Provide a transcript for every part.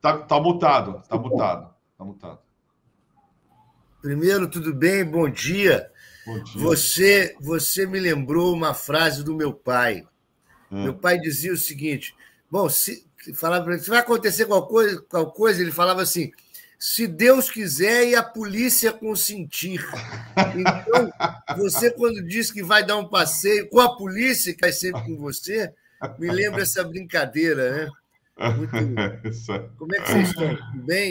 Tá mutado, tá mutado, tá mutado. Primeiro, tudo bem? Bom dia. Bom dia. Você me lembrou uma frase do meu pai. Meu pai dizia o seguinte: bom, se vai acontecer qualquer coisa, ele falava assim: se Deus quiser e a polícia consentir. Então, você, quando diz que vai dar um passeio com a polícia, que vai sempre com você, me lembra essa brincadeira, né? Muito. Como é que vocês estão?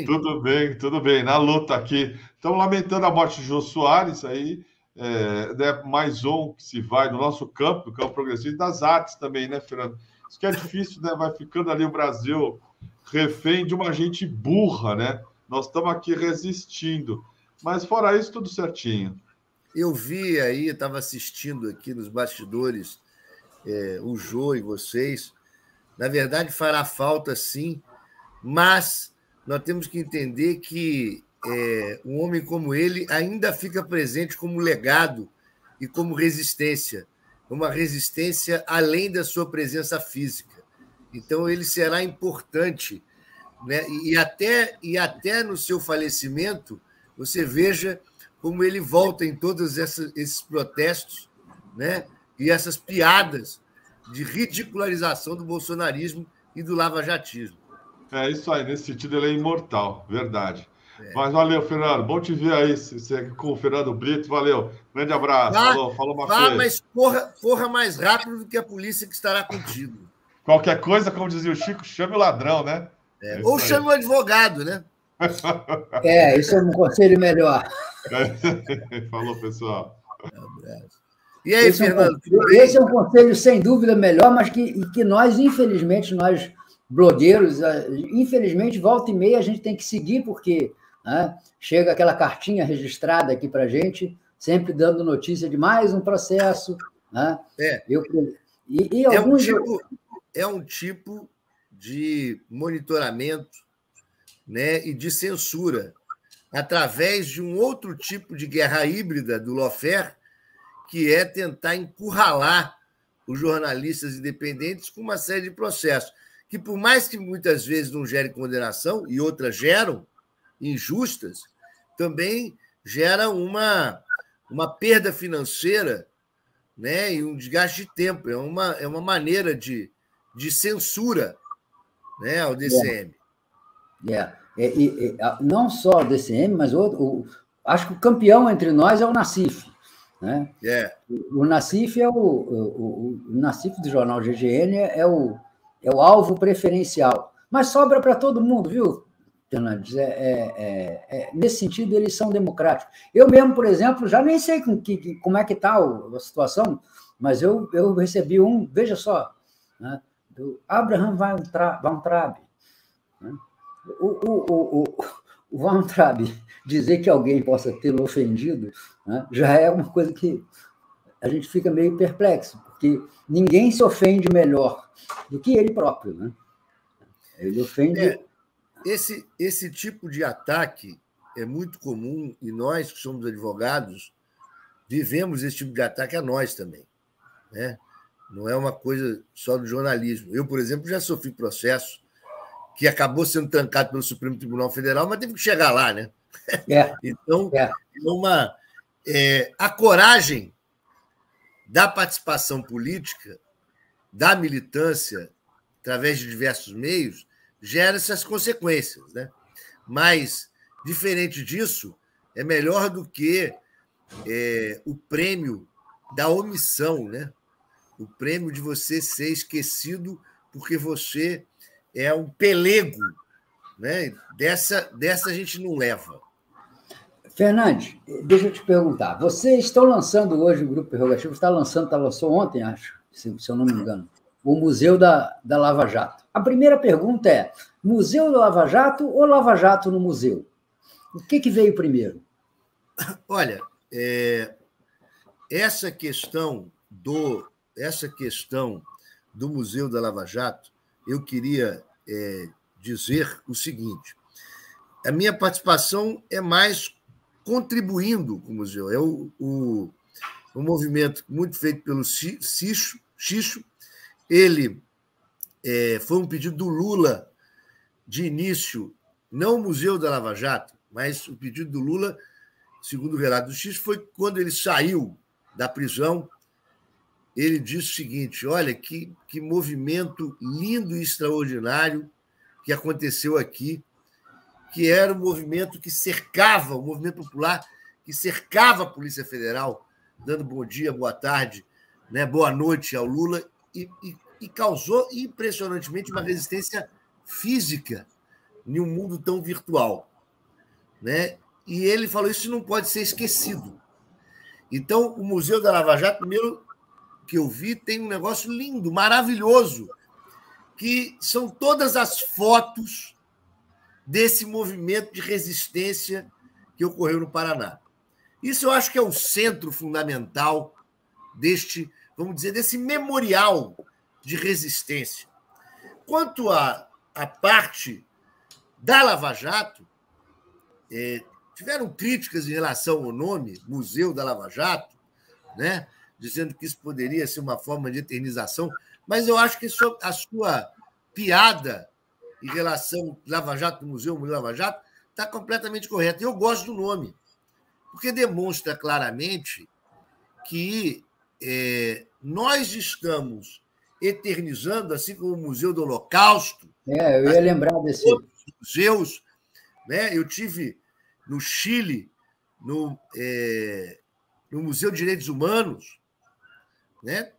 Tudo bem? Tudo bem. Na luta aqui. Estamos lamentando a morte de Jô Soares aí. Né, mais um que se vai do nosso campo, do campo progressista, e das artes também, né, Fernando? Isso que é difícil, né? Vai ficando ali o Brasil refém de uma gente burra, né? Nós estamos aqui resistindo. Mas fora isso, tudo certinho. Eu vi aí, estava assistindo aqui nos bastidores o Jô e vocês. Na verdade, fará falta sim, mas nós temos que entender que um homem como ele ainda fica presente como legado e como resistência, uma resistência além da sua presença física. Então, ele será importante, né? E até no seu falecimento, você veja como ele volta em todos esses protestos, né? E essas piadas de ridicularização do bolsonarismo e do lavajatismo. É isso aí, nesse sentido ele é imortal, verdade. Mas valeu, Fernando. Bom te ver aí com o Fernando Brito. Valeu. Grande abraço. Falou, Machê. Mas corra mais rápido do que a polícia que estará contigo. Qualquer coisa, como dizia o Chico, chame o ladrão, né? Ou chame o advogado, né? Isso é um conselho melhor. Falou, pessoal. Um abraço. E aí, Fernando? Esse é um conselho, sem dúvida, melhor, mas que nós, infelizmente, nós blogueiros, infelizmente, volta e meia a gente tem que seguir, porque chega aquela cartinha registrada aqui para a gente, sempre dando notícia de mais um processo. Né? É um tipo de monitoramento, né, e de censura, através de um outro tipo de guerra híbrida do lawfare, que é tentar encurralar os jornalistas independentes com uma série de processos, que, por mais que muitas vezes não gerem condenação, e outras geram, injustas, também gera uma perda financeira, né, e um desgaste de tempo. É uma maneira de censura, né, ao DCM. Não só o DCM, mas acho que o campeão entre nós é o Nassif. Né? O Nassif o Nassif do jornal GGN é o alvo preferencial. Mas sobra para todo mundo, viu, Fernandes? Nesse sentido, eles são democráticos. Eu mesmo, por exemplo, já nem sei como é que está a situação, mas eu recebi veja só, né, do Abraham Weintraub. Né? O Weintraub dizer que alguém possa tê-lo ofendido, né, já é uma coisa que a gente fica meio perplexo, porque ninguém se ofende melhor do que ele próprio. Né? Ele ofende... Esse tipo de ataque é muito comum e nós, que somos advogados, vivemos esse tipo de ataque a nós também. Né? Não é uma coisa só do jornalismo. Eu, por exemplo, já sofri processo que acabou sendo trancado pelo Supremo Tribunal Federal, mas teve que chegar lá, né? Então, a coragem da participação política, da militância, através de diversos meios, gera essas consequências, né? Mas, diferente disso, é melhor do que o prêmio da omissão, né? O prêmio de você ser esquecido porque você é um pelego, né? Dessa a gente não leva. Fernandes, deixa eu te perguntar. Vocês estão lançando hoje, o Grupo Prerrogativo lançou ontem, acho, se eu não me engano, o Museu da Lava Jato. A primeira pergunta é: Museu da Lava Jato ou Lava Jato no museu? O que veio primeiro? Olha, essa questão do Museu da Lava Jato, eu queria dizer o seguinte: a minha participação é mais contribuindo com o museu. É um movimento muito feito pelo Xixo. Ele foi um pedido do Lula de início, não o Museu da Lava Jato, mas o pedido do Lula, segundo o relato do X, foi quando ele saiu da prisão. Ele disse o seguinte: olha, que movimento lindo e extraordinário que aconteceu aqui, que era o movimento que cercava, o movimento popular que cercava a Polícia Federal, dando bom dia, boa tarde, né, boa noite ao Lula, e causou, impressionantemente, uma resistência física em um mundo tão virtual. Né? E ele falou: isso não pode ser esquecido. Então, o Museu da Lava Jato, primeiro que eu vi, tem um negócio lindo, maravilhoso, que são todas as fotos desse movimento de resistência que ocorreu no Paraná. Isso eu acho que é o centro fundamental deste, vamos dizer, desse memorial de resistência. Quanto à parte da Lava Jato, tiveram críticas em relação ao nome, Museu da Lava Jato, né? Dizendo que isso poderia ser uma forma de eternização, mas eu acho que a sua piada em relação Lava Jato, Museu Lava Jato, está completamente correta. Eu gosto do nome, porque demonstra claramente que nós estamos eternizando, assim como o Museu do Holocausto. Eu ia lembrar desse. Museus, né? Eu tive no Chile, no Museu de Direitos Humanos, né?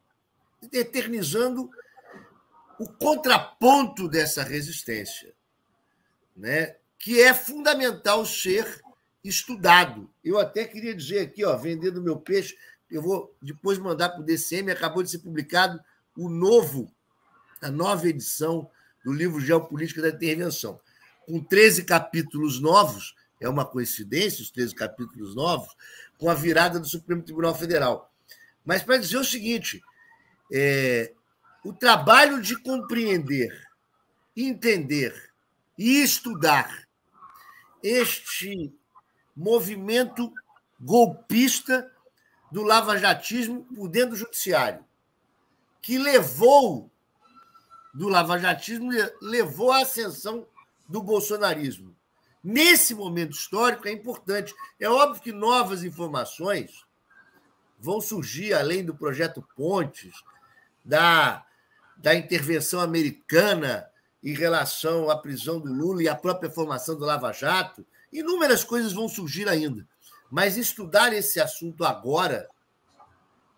Eternizando o contraponto dessa resistência, né? Que é fundamental ser estudado. Eu até queria dizer aqui, vendendo meu peixe, eu vou depois mandar para o DCM, acabou de ser publicado a nova edição do livro Geopolítica da Intervenção, com 13 capítulos novos, é uma coincidência os 13 capítulos novos, com a virada do Supremo Tribunal Federal. Mas para dizer o seguinte, o trabalho de compreender, entender e estudar este movimento golpista do lavajatismo por dentro do judiciário, que levou à ascensão do bolsonarismo. Nesse momento histórico é importante. É óbvio que novas informações vão surgir, além do projeto Pontes, da intervenção americana em relação à prisão do Lula e à própria formação do Lava Jato. Inúmeras coisas vão surgir ainda. Mas estudar esse assunto agora,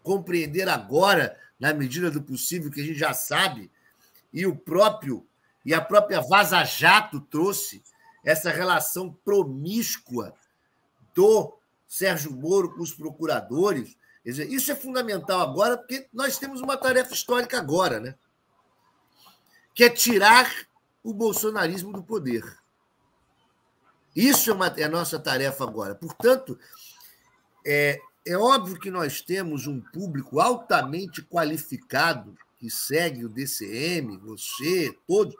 compreender agora, na medida do possível, que a gente já sabe, e a própria Vaza Jato trouxe essa relação promíscua do Sérgio Moro com os procuradores. Quer dizer, isso é fundamental agora, porque nós temos uma tarefa histórica agora, né? Que é tirar o bolsonarismo do poder. Isso é a nossa tarefa agora. Portanto, é óbvio que nós temos um público altamente qualificado que segue o DCM, você, todos.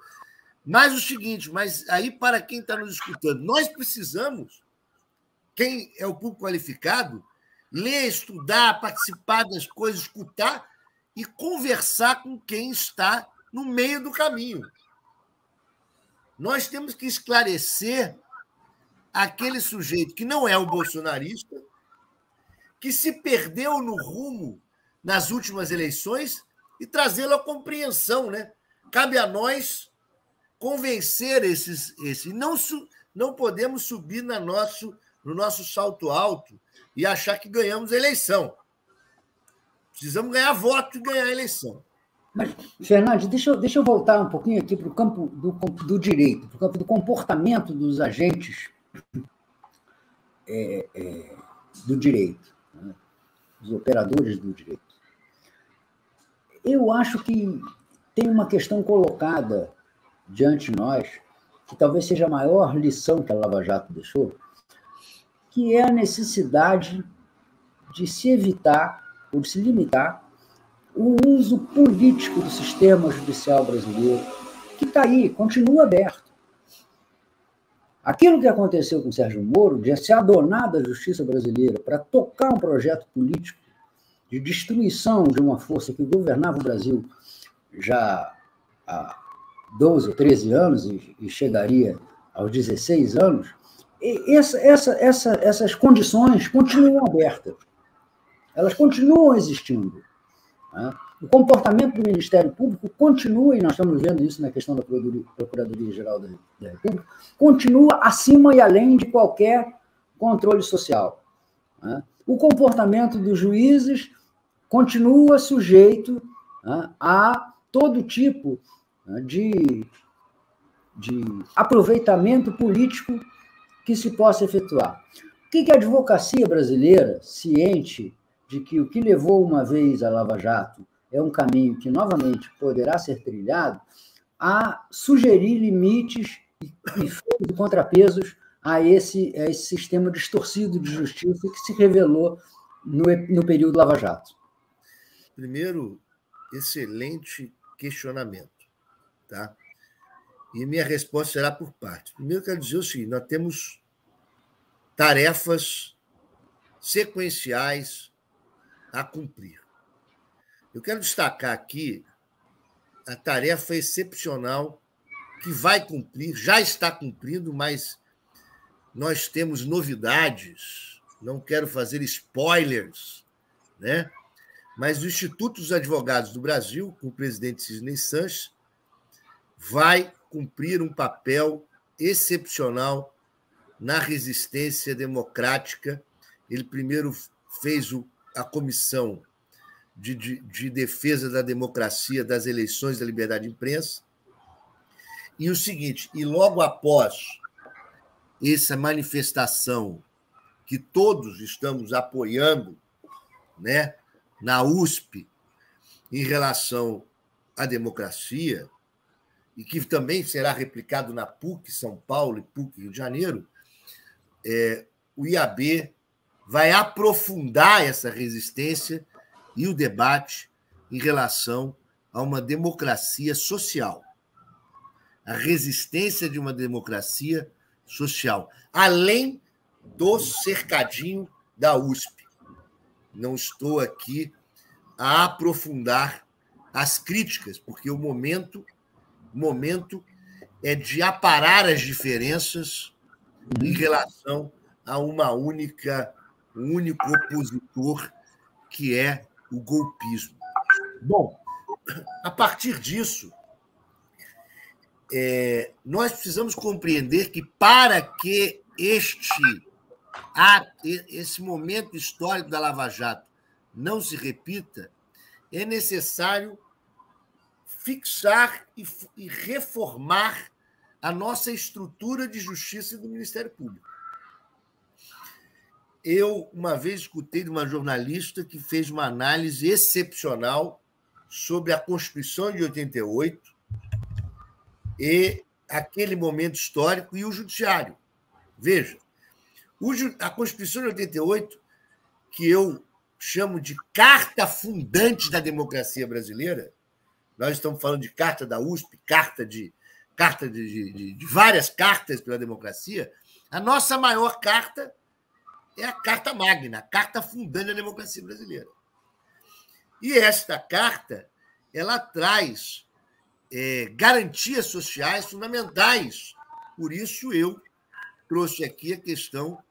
Mas o seguinte, aí para quem está nos escutando, nós precisamos, quem é o público qualificado, ler, estudar, participar das coisas, escutar e conversar com quem está no meio do caminho. Nós temos que esclarecer aquele sujeito que não é o bolsonarista, que se perdeu no rumo nas últimas eleições e trazê-lo à compreensão, né? Cabe a nós convencer esses. Não podemos subir no nosso salto alto e achar que ganhamos a eleição. Precisamos ganhar voto e ganhar a eleição. Mas, Fernandes, deixa eu voltar um pouquinho aqui para o campo do direito, para o campo do comportamento dos agentes do direito, né? Os operadores do direito. Eu acho que tem uma questão colocada diante de nós, que talvez seja a maior lição que a Lava Jato deixou, que é a necessidade de se evitar ou de se limitar o uso político do sistema judicial brasileiro, que está aí, continua aberto. Aquilo que aconteceu com o Sérgio Moro, de se adonar da justiça brasileira para tocar um projeto político de destruição de uma força que governava o Brasil já há 12 ou 13 anos e chegaria aos 16 anos, essas condições continuam abertas. Elas continuam existindo. Né? O comportamento do Ministério Público continua, e nós estamos vendo isso na questão da Procuradoria-Geral da República, continua acima e além de qualquer controle social. Né? O comportamento dos juízes continua sujeito, né, a todo tipo, né, de aproveitamento político que se possa efetuar. O que a advocacia brasileira, ciente de que o que levou uma vez a Lava Jato é um caminho que novamente poderá ser trilhado, a sugerir limites e contrapesos a esse sistema distorcido de justiça que se revelou no período Lava Jato? Primeiro, excelente questionamento, tá? E minha resposta será por partes. Primeiro, quero dizer o seguinte: nós temos tarefas sequenciais a cumprir. Eu quero destacar aqui a tarefa excepcional que vai cumprir, já está cumprindo, mas nós temos novidades, não quero fazer spoilers, né? Mas o Instituto dos Advogados do Brasil, com o presidente Cisney Sanches, vai cumprir um papel excepcional na resistência democrática. Ele primeiro fez a Comissão de Defesa da Democracia, das Eleições e da Liberdade de Imprensa. E o seguinte, e logo após essa manifestação que todos estamos apoiando, né, na USP, em relação à democracia, e que também será replicado na PUC São Paulo e PUC Rio de Janeiro, o IAB vai aprofundar essa resistência e o debate em relação a uma democracia social. A resistência de uma democracia social, além do cercadinho da USP. Não estou aqui a aprofundar as críticas, porque o momento é de aparar as diferenças em relação a um único opositor, que é o golpismo. Bom, a partir disso, nós precisamos compreender que, para que esse momento histórico da Lava Jato não se repita, é necessário fixar e reformar a nossa estrutura de justiça e do Ministério Público. Eu, uma vez, escutei de uma jornalista que fez uma análise excepcional sobre a Constituição de 88 e aquele momento histórico e o Judiciário. Veja, a Constituição de 88, que eu chamo de carta fundante da democracia brasileira, nós estamos falando de carta da USP, carta de várias cartas pela democracia, a nossa maior carta é a Carta Magna, a carta fundante da democracia brasileira. E esta carta, ela traz garantias sociais fundamentais. Por isso eu trouxe aqui a questão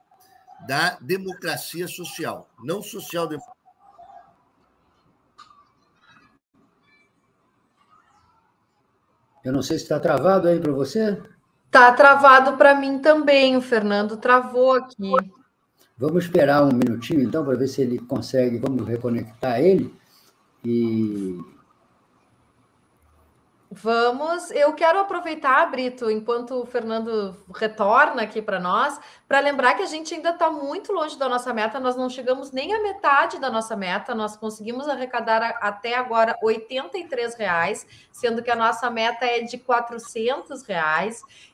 da democracia social, não social-democracia. Eu não sei se está travado aí para você. Está travado para mim também, o Fernando travou aqui. Vamos esperar um minutinho, então, para ver se ele consegue. Vamos reconectar ele. Vamos. Eu quero aproveitar, Brito, enquanto o Fernando retorna aqui para nós, para lembrar que a gente ainda está muito longe da nossa meta, nós não chegamos nem à metade da nossa meta, nós conseguimos arrecadar até agora R$ 83, sendo que a nossa meta é de R$ 400,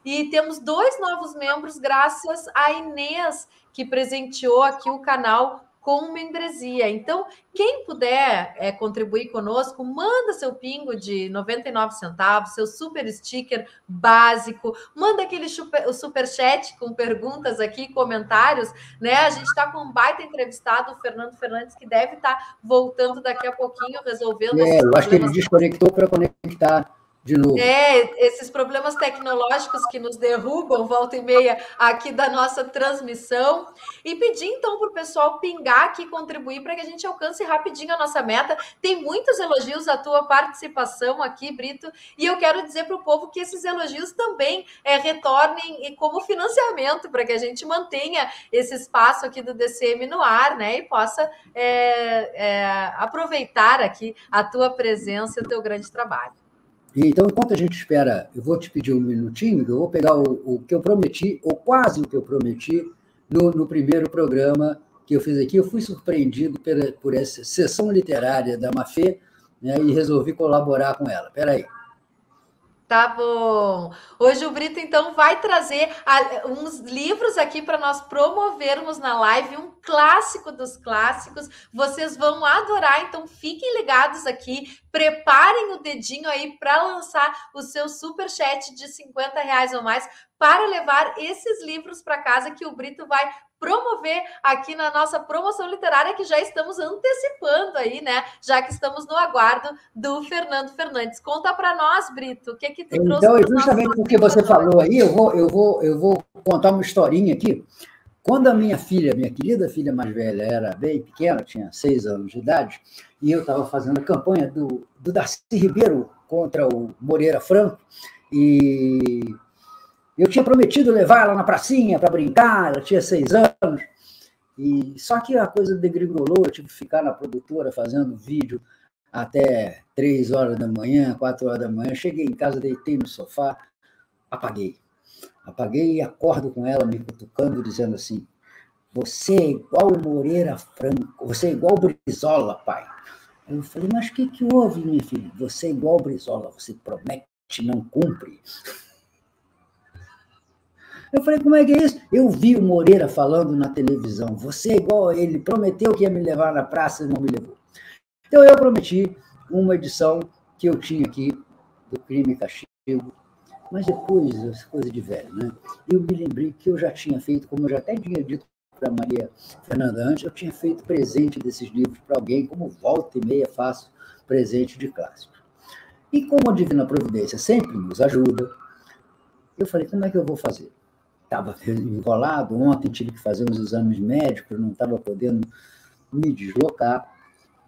e temos 2 novos membros graças a Inês, que presenteou aqui o canal com membresia. Então, quem puder contribuir conosco, manda seu pingo de 99 centavos, seu super sticker básico, manda aquele super chat com perguntas aqui, comentários, né? A gente está com um baita entrevistado, o Fernando Fernandes, que deve estar voltando daqui a pouquinho, resolvendo... eu acho que ele desconectou para conectar de novo. Esses problemas tecnológicos que nos derrubam volta e meia aqui da nossa transmissão. E pedir, então, para o pessoal pingar aqui, contribuir para que a gente alcance rapidinho a nossa meta. Tem muitos elogios à tua participação aqui, Brito, e eu quero dizer para o povo que esses elogios também retornem como financiamento para que a gente mantenha esse espaço aqui do DCM no ar, né? E possa aproveitar aqui a tua presença e o teu grande trabalho. Então, enquanto a gente espera, eu vou te pedir um minutinho, que eu vou pegar o que eu prometi, ou quase o que eu prometi, no primeiro programa que eu fiz aqui. Eu fui surpreendido por essa sessão literária da Mafê, né, e resolvi colaborar com ela. Espera aí. Tá bom. Hoje o Brito, então, vai trazer uns livros aqui para nós promovermos na live, um clássico dos clássicos. Vocês vão adorar, então fiquem ligados aqui, preparem o dedinho aí para lançar o seu superchat de R$50 ou mais para levar esses livros para casa que o Brito vai promover aqui na nossa promoção literária, que já estamos antecipando aí, né? Já que estamos no aguardo do Fernando Fernandes. Conta para nós, Brito, o que tu trouxe? Então, justamente porque você falou aí, eu vou contar uma historinha aqui. Quando a minha querida filha mais velha, era bem pequena, tinha 6 anos de idade, e eu estava fazendo a campanha do Darcy Ribeiro contra o Moreira Franco, e eu tinha prometido levar ela na pracinha para brincar, ela tinha 6 anos, e só que a coisa degringolou, eu tive que ficar na produtora fazendo vídeo até 3 horas da manhã, 4 horas da manhã. Cheguei em casa, deitei no sofá, apaguei e acordo com ela me cutucando, dizendo assim: você é igual o Moreira Franco, você é igual o Brizola, pai. Eu falei: mas o que houve, minha filha? Você é igual o Brizola, você promete e não cumpre. Eu falei: como é que é isso? Eu vi o Moreira falando na televisão, você é igual a ele, prometeu que ia me levar na praça e não me levou. Então eu prometi uma edição que eu tinha aqui, do Crime e Castigo, mas depois, coisa de velho, né? Eu me lembrei que eu já tinha feito, como eu já até tinha dito para a Maria Fernanda antes, eu tinha feito presente desses livros para alguém, como volta e meia faço presente de clássicos. E como a Divina Providência sempre nos ajuda, eu falei: como é que eu vou fazer? Estava enrolado, ontem tive que fazer uns exames médicos, não estava podendo me deslocar.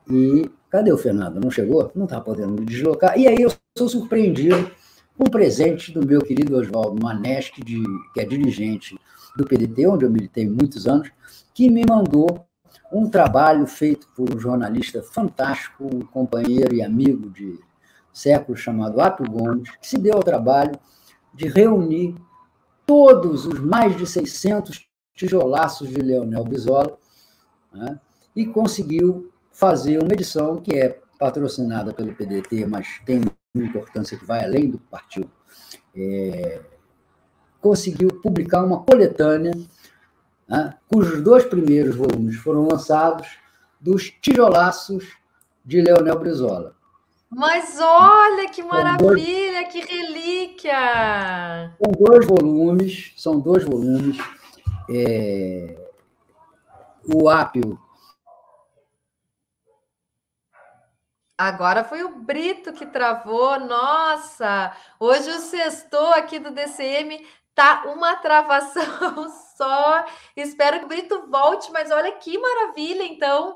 E cadê o Fernando? Não chegou? Não estava podendo me deslocar. E aí eu sou surpreendido com um presente do meu querido Oswaldo Maneschi, que é dirigente do PDT, onde eu militei muitos anos, que me mandou um trabalho feito por um jornalista fantástico, um companheiro e amigo de séculos, chamado Apio Gomes, que se deu ao trabalho de reunir todos os mais de 600 tijolaços de Leonel Brizola, né, e conseguiu fazer uma edição que é patrocinada pelo PDT, mas tem uma importância que vai além do partido. Conseguiu publicar uma coletânea, né, cujos 2 primeiros volumes foram lançados, dos tijolaços de Leonel Brizola. Mas olha que maravilha, que relíquia! São dois volumes. O Apio. Agora foi o Brito que travou. Nossa, hoje o sextou aqui do DCM tá uma travação só. Espero que o Brito volte, mas olha que maravilha, então,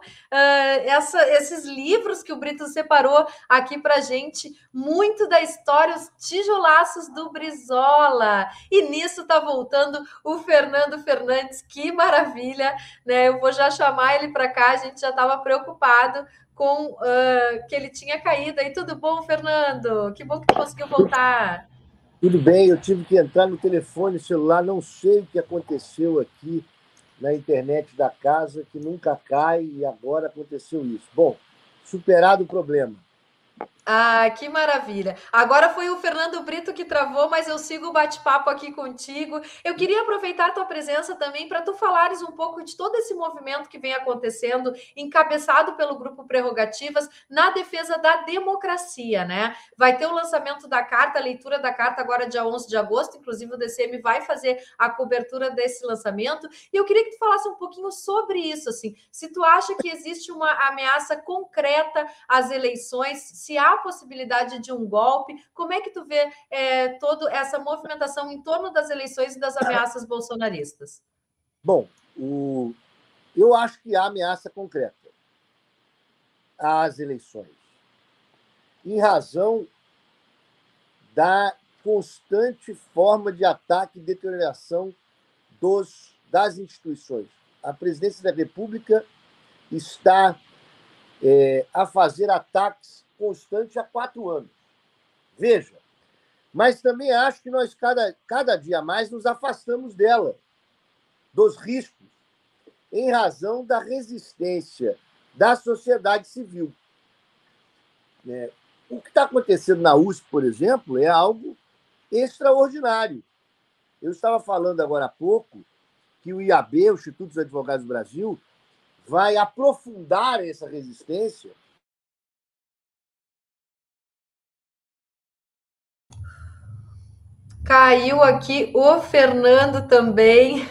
esses livros que o Brito separou aqui pra gente, muito da história, os tijolaços do Brizola. E nisso tá voltando o Fernando Fernandes, que maravilha, né? Eu vou já chamar ele para cá, a gente já estava preocupado com que ele tinha caído. Aí, tudo bom, Fernando? Que bom que tu conseguiu voltar. Tudo bem, eu tive que entrar no telefone celular, não sei o que aconteceu aqui na internet da casa, que nunca cai, e agora aconteceu isso. Bom, superado o problema. Ah, que maravilha. Agora foi o Fernando Brito que travou, mas eu sigo o bate-papo aqui contigo. Eu queria aproveitar a tua presença também para tu falares um pouco de todo esse movimento que vem acontecendo, encabeçado pelo Grupo Prerrogativas, na defesa da democracia, né? Vai ter o lançamento da carta, a leitura da carta agora dia 11 de agosto, inclusive o DCM vai fazer a cobertura desse lançamento, e eu queria que tu falasse um pouquinho sobre isso, assim, se tu acha que existe uma ameaça concreta às eleições, se há a possibilidade de um golpe? Como é que tu vê toda essa movimentação em torno das eleições e das ameaças bolsonaristas? Bom, eu acho que há ameaça concreta às eleições, em razão da constante forma de ataque e deterioração das instituições. A presidência da República está a fazer ataques constantes há 4 anos. Veja, mas também acho que nós, cada dia mais, nos afastamos dela, dos riscos, em razão da resistência da sociedade civil. O que está acontecendo na USP, por exemplo, é algo extraordinário. Eu estava falando agora há pouco que o IAB, o Instituto dos Advogados do Brasil, vai aprofundar essa resistência. Caiu aqui o Fernando também.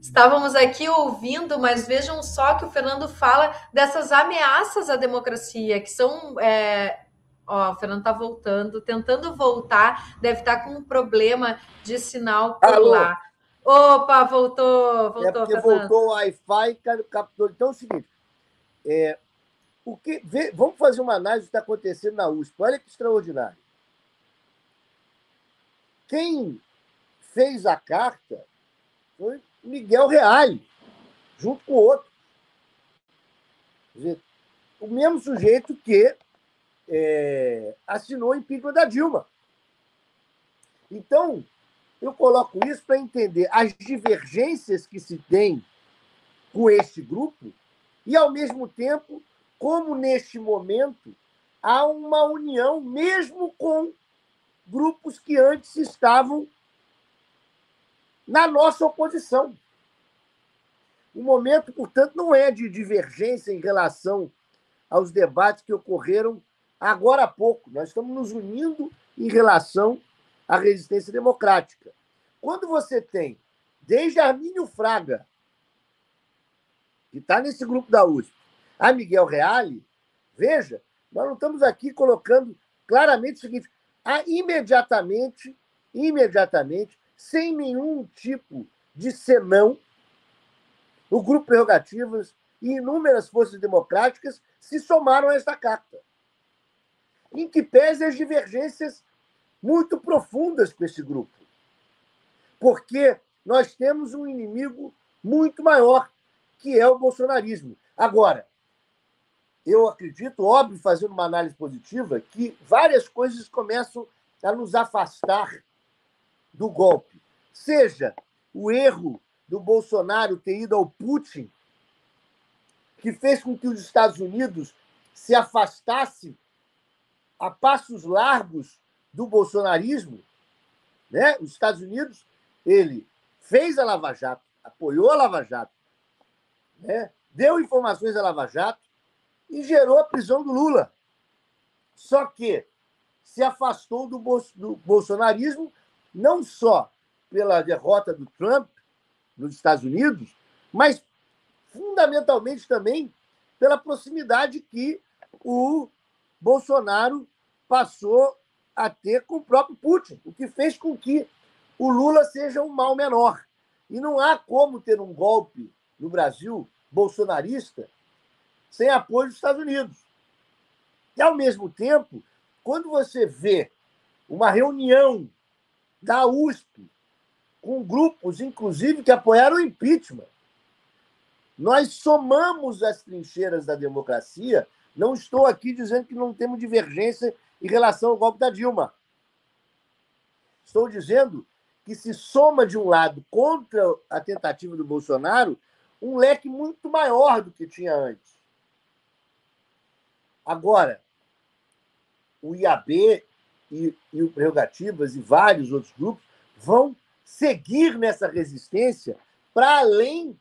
Estávamos aqui ouvindo, mas vejam só que o Fernando fala dessas ameaças à democracia, que são... o Fernando está voltando, tentando voltar, deve estar com um problema de sinal por lá. Opa, voltou, porque Fernando. Voltou o Wi-Fi, captou. Então é o seguinte, vamos fazer uma análise do que está acontecendo na USP. Olha que extraordinário. Quem fez a carta foi Miguel Reale, junto com outro. Quer dizer, o mesmo sujeito que assinou o impeachment da Dilma. Então, eu coloco isso para entender as divergências que se tem com este grupo e, ao mesmo tempo, como, neste momento, há uma união, mesmo com grupos que antes estavam na nossa oposição. O momento, portanto, não é de divergência em relação aos debates que ocorreram agora há pouco. Nós estamos nos unindo em relação à resistência democrática. Quando você tem, desde Armínio Fraga, que está nesse grupo da USP, a Miguel Reale, veja, nós não estamos aqui colocando claramente o seguinte: imediatamente, sem nenhum tipo de senão, o Grupo Prerrogativas e inúmeras forças democráticas se somaram a esta carta, em que pese as divergências muito profundas com esse grupo, porque nós temos um inimigo muito maior, que é o bolsonarismo. Agora, eu acredito, óbvio, fazendo uma análise positiva, que várias coisas começam a nos afastar do golpe. Seja o erro do Bolsonaro ter ido ao Putin, que fez com que os Estados Unidos se afastassem a passos largos do bolsonarismo, né? Os Estados Unidos, ele fez a Lava Jato, apoiou a Lava Jato, né? Deu informações à Lava Jato e gerou a prisão do Lula. Só que se afastou do bolsonarismo não só pela derrota do Trump nos Estados Unidos, mas fundamentalmente também pela proximidade que o Bolsonaro passou a ter com o próprio Putin, o que fez com que o Lula seja um mal menor. E não há como ter um golpe no Brasil bolsonarista sem apoio dos Estados Unidos. E, ao mesmo tempo, quando você vê uma reunião da USP com grupos, inclusive, que apoiaram o impeachment, nós somamos as trincheiras da democracia. Não estou aqui dizendo que não temos divergência em relação ao golpe da Dilma. Estou dizendo que se soma, de um lado, contra a tentativa do Bolsonaro, um leque muito maior do que tinha antes. Agora, o IAB e o Prerrogativas e vários outros grupos vão seguir nessa resistência para além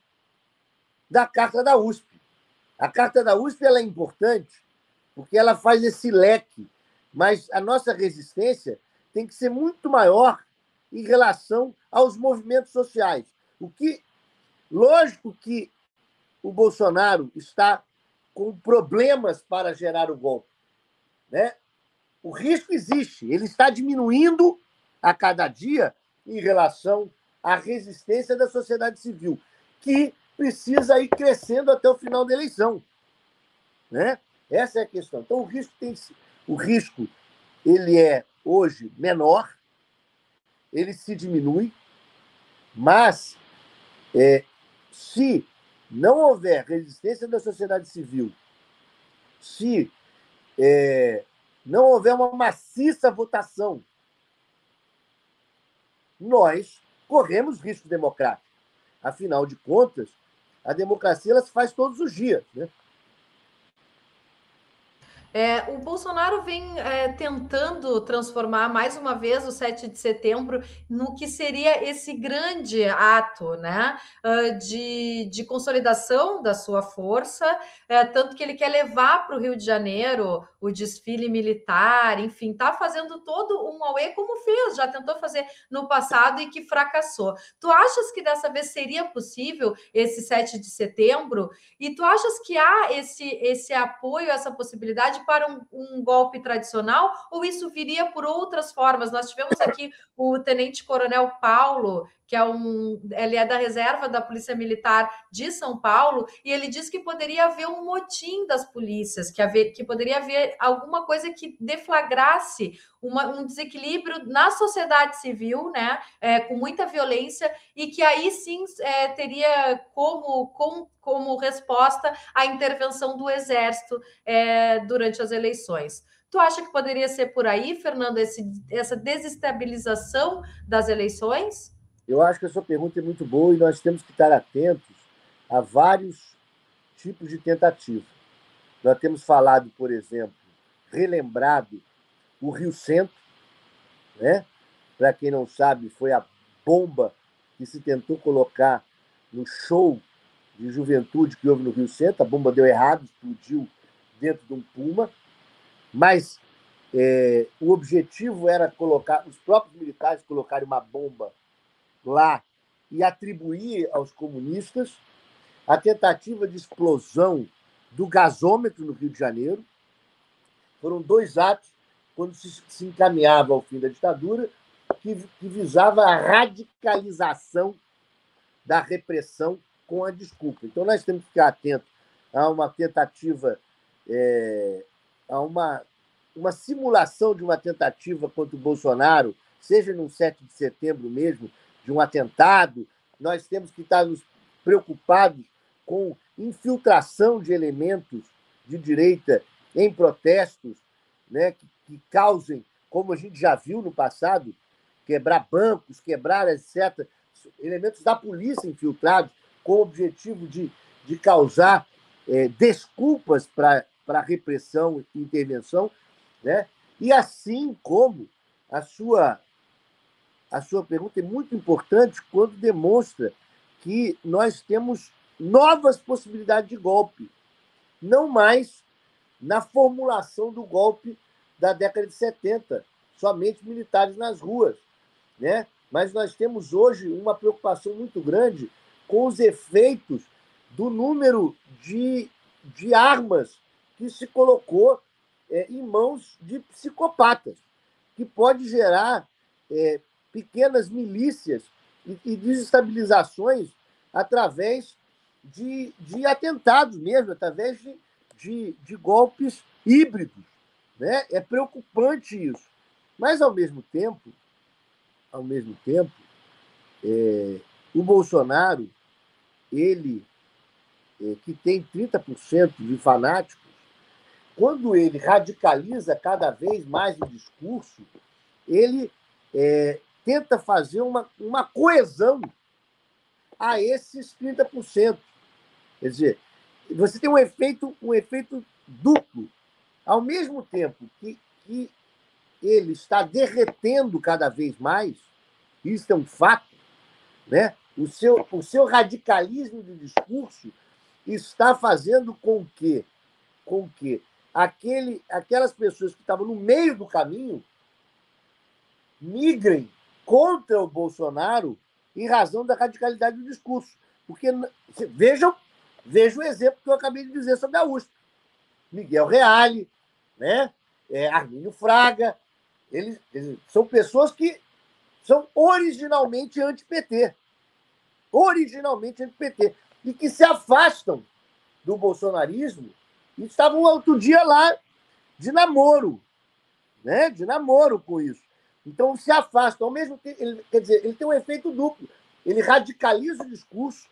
da Carta da USP. A Carta da USP ela é importante porque ela faz esse leque, mas a nossa resistência tem que ser muito maior em relação aos movimentos sociais. Lógico que o Bolsonaro está com problemas para gerar o golpe. né? O risco existe, ele está diminuindo a cada dia em relação à resistência da sociedade civil, que precisa ir crescendo até o final da eleição, né? Essa é a questão. Então, o risco ele é hoje menor, ele se diminui, mas se não houver resistência da sociedade civil, se não houver uma maciça votação, nós corremos risco democrático. Afinal de contas, a democracia ela se faz todos os dias, né? O Bolsonaro vem tentando transformar mais uma vez o 7 de setembro no que seria esse grande ato, né, de consolidação da sua força, tanto que ele quer levar para o Rio de Janeiro o desfile militar, enfim, está fazendo todo um auê como já tentou fazer no passado e que fracassou. Tu achas que dessa vez seria possível esse 7 de setembro? E tu achas que há esse apoio, essa possibilidade para um golpe tradicional, ou isso viria por outras formas? Nós tivemos aqui o tenente-coronel Paulo, que ele é da reserva da Polícia Militar de São Paulo, e ele diz que poderia haver um motim das polícias, que poderia haver alguma coisa que deflagrasse um desequilíbrio na sociedade civil, né, com muita violência, e que aí sim teria como resposta a intervenção do Exército durante as eleições. Tu acha que poderia ser por aí, Fernando, essa desestabilização das eleições? Eu acho que a sua pergunta é muito boa e nós temos que estar atentos a vários tipos de tentativa. Nós temos falado, por exemplo, relembrado o Rio Centro, né? Para quem não sabe, foi a bomba que se tentou colocar no show de juventude que houve no Rio Centro. A bomba deu errado, explodiu dentro de um Puma, mas o objetivo era colocar, os próprios militares colocarem uma bomba lá e atribuir aos comunistas. A tentativa de explosão do gasômetro no Rio de Janeiro. Foram 2 atos quando se encaminhava ao fim da ditadura, que visava a radicalização da repressão com a desculpa. Então, nós temos que ficar atentos a uma tentativa, a uma simulação de uma tentativa contra o Bolsonaro, seja no 7 de setembro mesmo, de um atentado. Nós temos que estar nos preocupados com infiltração de elementos de direita em protestos, né, que causem, como a gente já viu no passado, quebrar bancos, quebrar, etc., elementos da polícia infiltrados com o objetivo de causar desculpas para a repressão e intervenção, né? E assim como a sua pergunta é muito importante quando demonstra que nós temos novas possibilidades de golpe, não mais na formulação do golpe da década de 70, somente militares nas ruas, né? Mas nós temos hoje uma preocupação muito grande com os efeitos do número de armas que se colocou em mãos de psicopatas, que pode gerar pequenas milícias e desestabilizações através de atentados mesmo, através de golpes híbridos, né? É preocupante isso. Mas, ao mesmo tempo, o Bolsonaro, ele, que tem 30% de fanáticos, quando ele radicaliza cada vez mais o discurso, ele tenta fazer uma coesão a esses 30%. Quer dizer, você tem um efeito duplo. Ao mesmo tempo que ele está derretendo cada vez mais, isso é um fato, né? O seu radicalismo de discurso está fazendo com que aquelas pessoas que estavam no meio do caminho migrem contra o Bolsonaro em razão da radicalidade do discurso. Porque, veja o exemplo que eu acabei de dizer sobre a USP. Miguel Reale, né? Armínio Fraga. Eles são pessoas que são originalmente anti-PT. Originalmente anti-PT. E que se afastam do bolsonarismo e estavam outro dia lá de namoro, né? De namoro com isso. Então se afastam. Ao mesmo tempo, quer dizer, ele tem um efeito duplo. Ele radicaliza o discurso,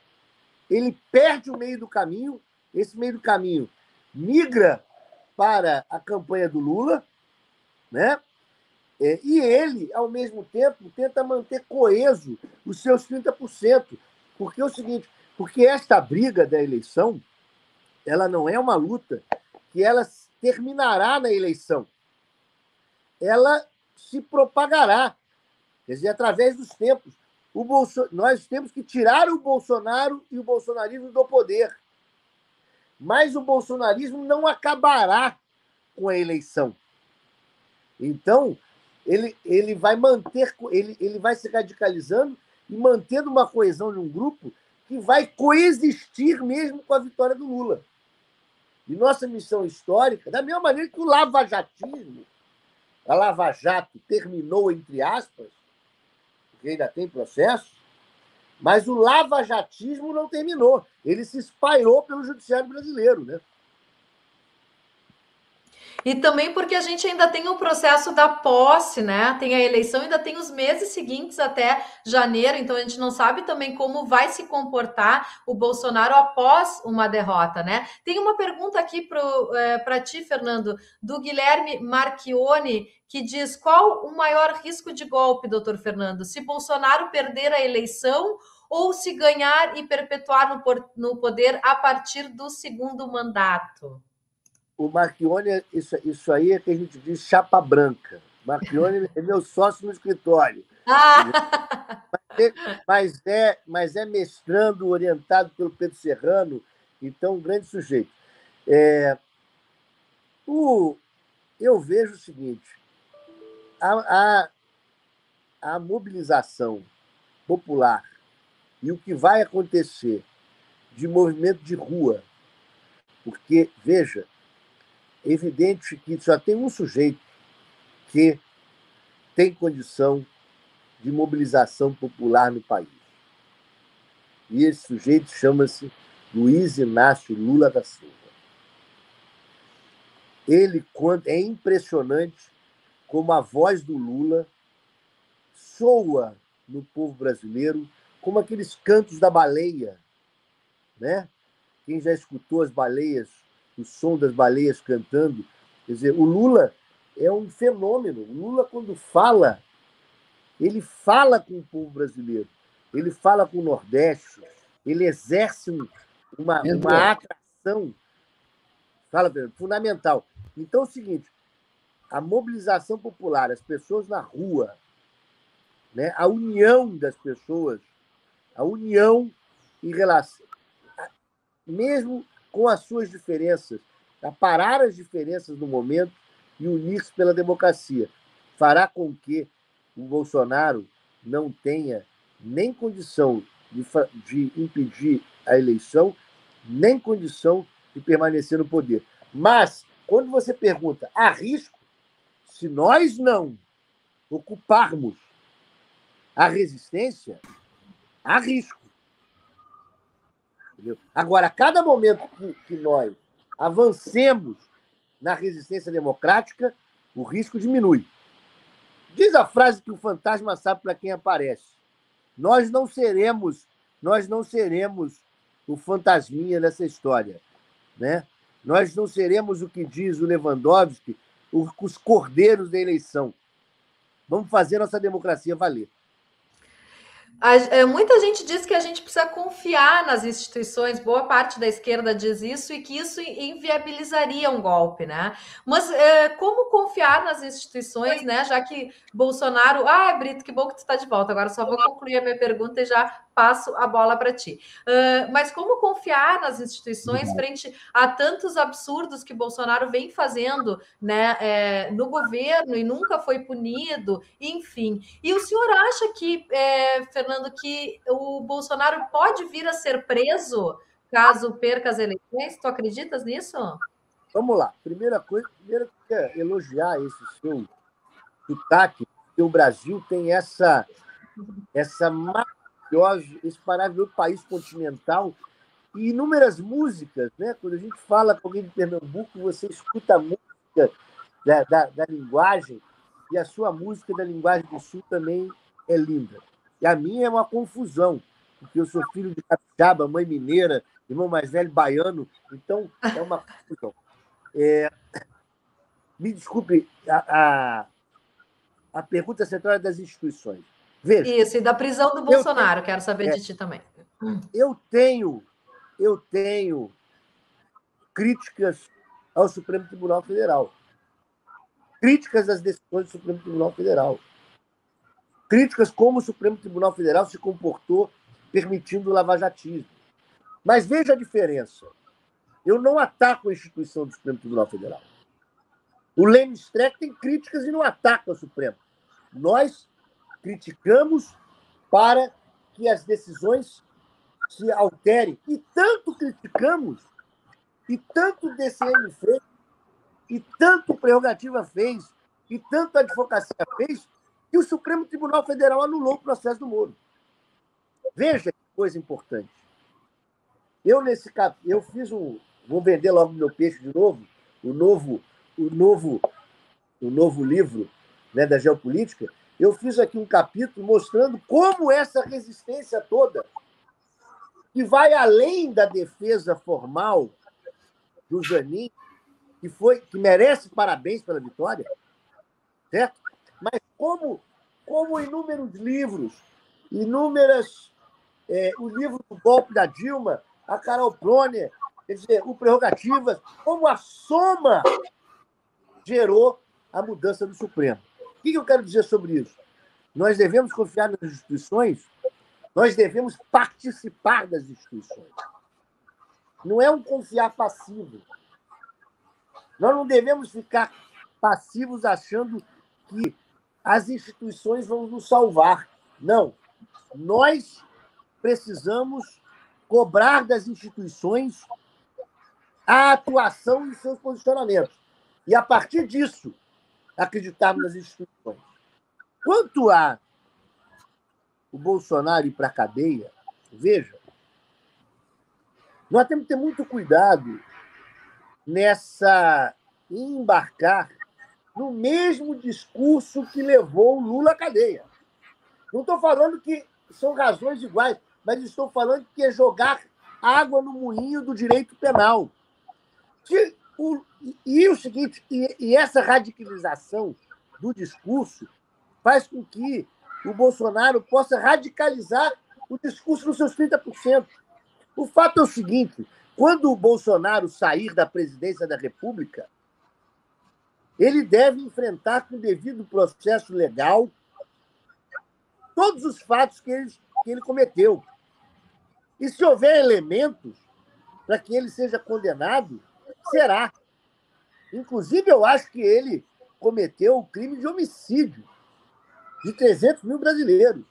ele perde o meio do caminho, esse meio do caminho migra para a campanha do Lula, né? E ele, ao mesmo tempo, tenta manter coeso os seus 30%. Porque é o seguinte, porque esta briga da eleição, ela não é uma luta que ela terminará na eleição. Ela se propagará, quer dizer, através dos tempos. Nós temos que tirar o Bolsonaro e o bolsonarismo do poder. Mas o bolsonarismo não acabará com a eleição. Então, ele vai manter, ele vai se radicalizando e mantendo uma coesão de um grupo que vai coexistir mesmo com a vitória do Lula. E nossa missão histórica, da mesma maneira que o lavajatismo, a Lava Jato terminou, entre aspas, porque ainda tem processo, mas o lavajatismo não terminou. Ele se espalhou pelo judiciário brasileiro, né? E também porque a gente ainda tem o processo da posse, né? Tem a eleição, ainda tem os meses seguintes até janeiro, então a gente não sabe também como vai se comportar o Bolsonaro após uma derrota, né? Tem uma pergunta aqui para ti, Fernando, do Guilherme Marchione, que diz: qual o maior risco de golpe, doutor Fernando? Se Bolsonaro perder a eleição ou se ganhar e perpetuar no poder a partir do segundo mandato? O Marchione, isso aí é que a gente diz chapa branca. Marchione é meu sócio no escritório. Mas é mestrando, orientado pelo Pedro Serrano, então um grande sujeito. Eu vejo o seguinte, a mobilização popular e o que vai acontecer de movimento de rua, porque, veja, é evidente que só tem um sujeito que tem condição de mobilização popular no país. E esse sujeito chama-se Luiz Inácio Lula da Silva. É impressionante como a voz do Lula soa no povo brasileiro como aqueles cantos da baleia, né? Quem já escutou as baleias, o som das baleias cantando, quer dizer, o Lula é um fenômeno. O Lula, quando fala, ele fala com o povo brasileiro, ele fala com o Nordeste, ele exerce uma atração, fundamental. Então é o seguinte, a mobilização popular, as pessoas na rua, né, a união das pessoas, a união em relação, mesmo com as suas diferenças, aparar as diferenças no momento e unir-se pela democracia, fará com que o Bolsonaro não tenha nem condição de impedir a eleição, nem condição de permanecer no poder. Mas, quando você pergunta, há risco? Se nós não ocuparmos a resistência, há risco. Entendeu? Agora, a cada momento que nós avancemos na resistência democrática, o risco diminui. Diz a frase que o fantasma sabe para quem aparece. Nós não seremos o fantasminha dessa história, né? Nós não seremos o que diz o Lewandowski, os cordeiros da eleição. Vamos fazer nossa democracia valer. Muita gente diz que a gente precisa confiar nas instituições, boa parte da esquerda diz isso, e que isso inviabilizaria um golpe, né? Mas como confiar nas instituições, né? Já que Bolsonaro... Brito, que bom que tu está de volta. Agora só vou concluir a minha pergunta e já passo a bola para ti. Mas como confiar nas instituições frente a tantos absurdos que Bolsonaro vem fazendo, né, no governo e nunca foi punido, enfim. E o senhor acha que, Fernando, que o Bolsonaro pode vir a ser preso caso perca as eleições? Tu acreditas nisso? Vamos lá. Primeiro eu quero elogiar esse seu sotaque, porque o Brasil tem esse maravilhoso país continental e inúmeras músicas, né? Quando a gente fala com alguém de Pernambuco, você escuta a música da linguagem, e a sua música da linguagem do Sul também é linda. E a minha é uma confusão, porque eu sou filho de capixaba, mãe mineira, irmão mais velho baiano, então é uma confusão. Me desculpe, a pergunta central é das instituições. Veja, isso, e da prisão do Bolsonaro, quero saber de ti também. Eu tenho críticas ao Supremo Tribunal Federal, críticas às decisões do Supremo Tribunal Federal, críticas como o Supremo Tribunal Federal se comportou permitindo o lavajatismo. Mas veja a diferença. Eu não ataco a instituição do Supremo Tribunal Federal. O Lênin Streck tem críticas e não ataca o Supremo. Nós criticamos para que as decisões se alterem. E tanto criticamos, e tanto o DCM fez, e tanto Prerrogativa fez, e tanto a Advocacia fez, que o Supremo Tribunal Federal anulou o processo do Moro. Veja que coisa importante. Eu fiz vou vender logo meu peixe de novo, o novo livro, né, da geopolítica. Eu fiz aqui um capítulo mostrando como essa resistência toda, que vai além da defesa formal do Zanin, que merece parabéns pela vitória, certo? Mas como inúmeros livros, o livro do golpe da Dilma, a Carol Proner, quer dizer, o Prerrogativas, como a soma gerou a mudança do Supremo. O que eu quero dizer sobre isso? Nós devemos confiar nas instituições, nós devemos participar das instituições. Não é um confiar passivo. Nós não devemos ficar passivos achando que as instituições vão nos salvar. Não. Nós precisamos cobrar das instituições a atuação em seus posicionamentos. E, a partir disso, acreditarmos nas instituições. Quanto a o Bolsonaro ir para a cadeia, veja, nós temos que ter muito cuidado em embarcar no mesmo discurso que levou o Lula à cadeia. Não estou falando que são razões iguais, mas estou falando que é jogar água no moinho do direito penal. E o seguinte, e essa radicalização do discurso faz com que o Bolsonaro possa radicalizar o discurso nos seus 30%. O fato é o seguinte, quando o Bolsonaro sair da presidência da República, ele deve enfrentar com o devido processo legal todos os fatos que ele cometeu. E se houver elementos para que ele seja condenado, será. Inclusive, eu acho que ele cometeu o crime de homicídio de 300 mil brasileiros,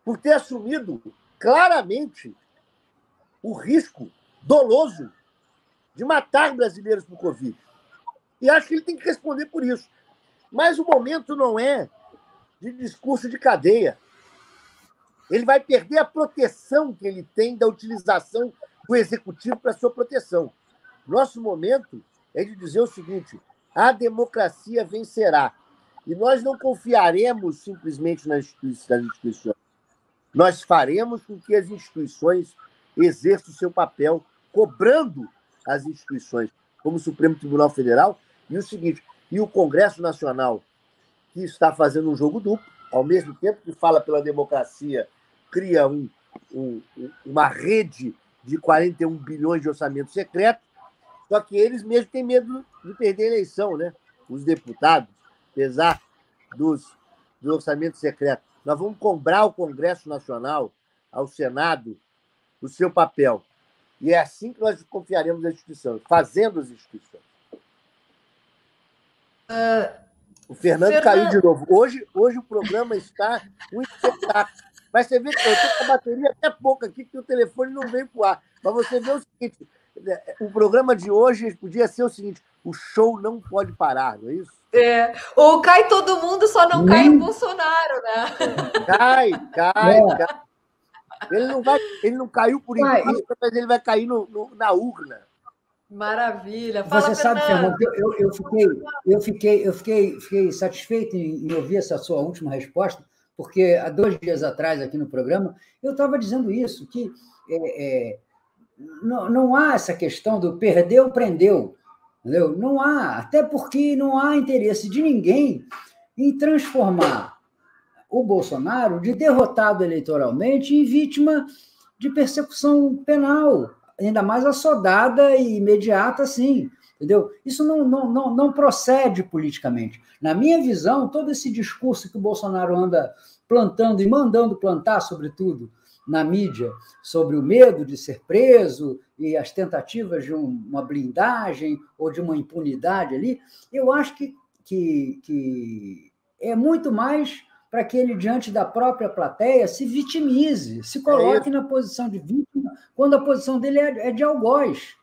por ter assumido claramente o risco doloso de matar brasileiros por Covid. E acho que ele tem que responder por isso. Mas o momento não é de discurso de cadeia. Ele vai perder a proteção que ele tem da utilização do executivo para sua proteção. Nosso momento é de dizer o seguinte: a democracia vencerá. E nós não confiaremos simplesmente nas instituições. Nós faremos com que as instituições exerçam o seu papel, cobrando as instituições, como o Supremo Tribunal Federal, e o seguinte, e o Congresso Nacional, que está fazendo um jogo duplo, ao mesmo tempo que fala pela democracia, cria uma rede de 41 bilhões de orçamento secreto, só que eles mesmos têm medo de perder a eleição, né? Os deputados, apesar do orçamento secreto. Nós vamos cobrar ao Congresso Nacional, ao Senado, o seu papel. E é assim que nós confiaremos nas instituições, fazendo as instituições. O Fernando caiu de novo. Hoje o programa está um espetáculo. Mas você vê que eu estou com a bateria até pouco aqui, que o telefone não veio para o ar. Mas você vê o seguinte, O programa de hoje podia ser o seguinte: o show não pode parar, não é isso? Ou cai todo mundo, só não cai o Bolsonaro, né? Cai. Ele não caiu por enquanto, mas ele vai cair na urna. Maravilha. Fala, Você sabe, Fernando, eu fiquei satisfeito em ouvir essa sua última resposta, porque há 2 dias atrás, aqui no programa, eu estava dizendo isso, que não há essa questão do perdeu, prendeu. Entendeu? Não há, até porque não há interesse de ninguém em transformar o Bolsonaro, de derrotado eleitoralmente, em vítima de persecução penal, ainda mais assodada e imediata, assim, entendeu? Isso não procede politicamente. Na minha visão, todo esse discurso que o Bolsonaro anda plantando e mandando plantar, sobretudo, na mídia, sobre o medo de ser preso e as tentativas de uma blindagem ou de uma impunidade ali, eu acho que é muito mais para que ele, diante da própria plateia, se vitimize, se coloque na posição de vítima, quando a posição dele é de algoz.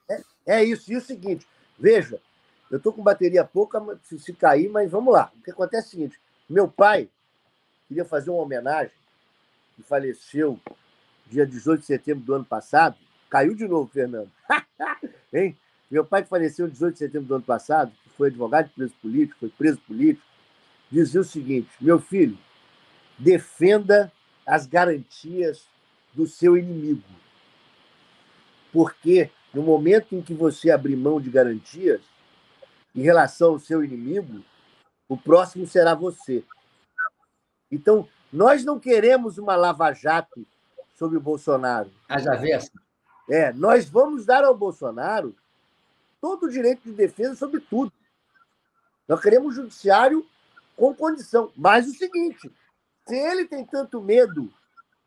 É isso. E o seguinte, veja, eu estou com bateria pouca, se cair, mas vamos lá. O que acontece é o seguinte, meu pai queria fazer uma homenagem, que faleceu dia 18 de setembro do ano passado. Caiu de novo, Fernando. Hein? Meu pai, que faleceu dia 18 de setembro do ano passado, que foi advogado de preso político, foi preso político, dizia o seguinte: meu filho, defenda as garantias do seu inimigo. Porque no momento em que você abrir mão de garantias em relação ao seu inimigo, o próximo será você. Então, nós não queremos uma lava-jato sobre o Bolsonaro. As avessas. Nós vamos dar ao Bolsonaro todo o direito de defesa sobre tudo. Nós queremos um judiciário com condição. Mas o seguinte, se ele tem tanto medo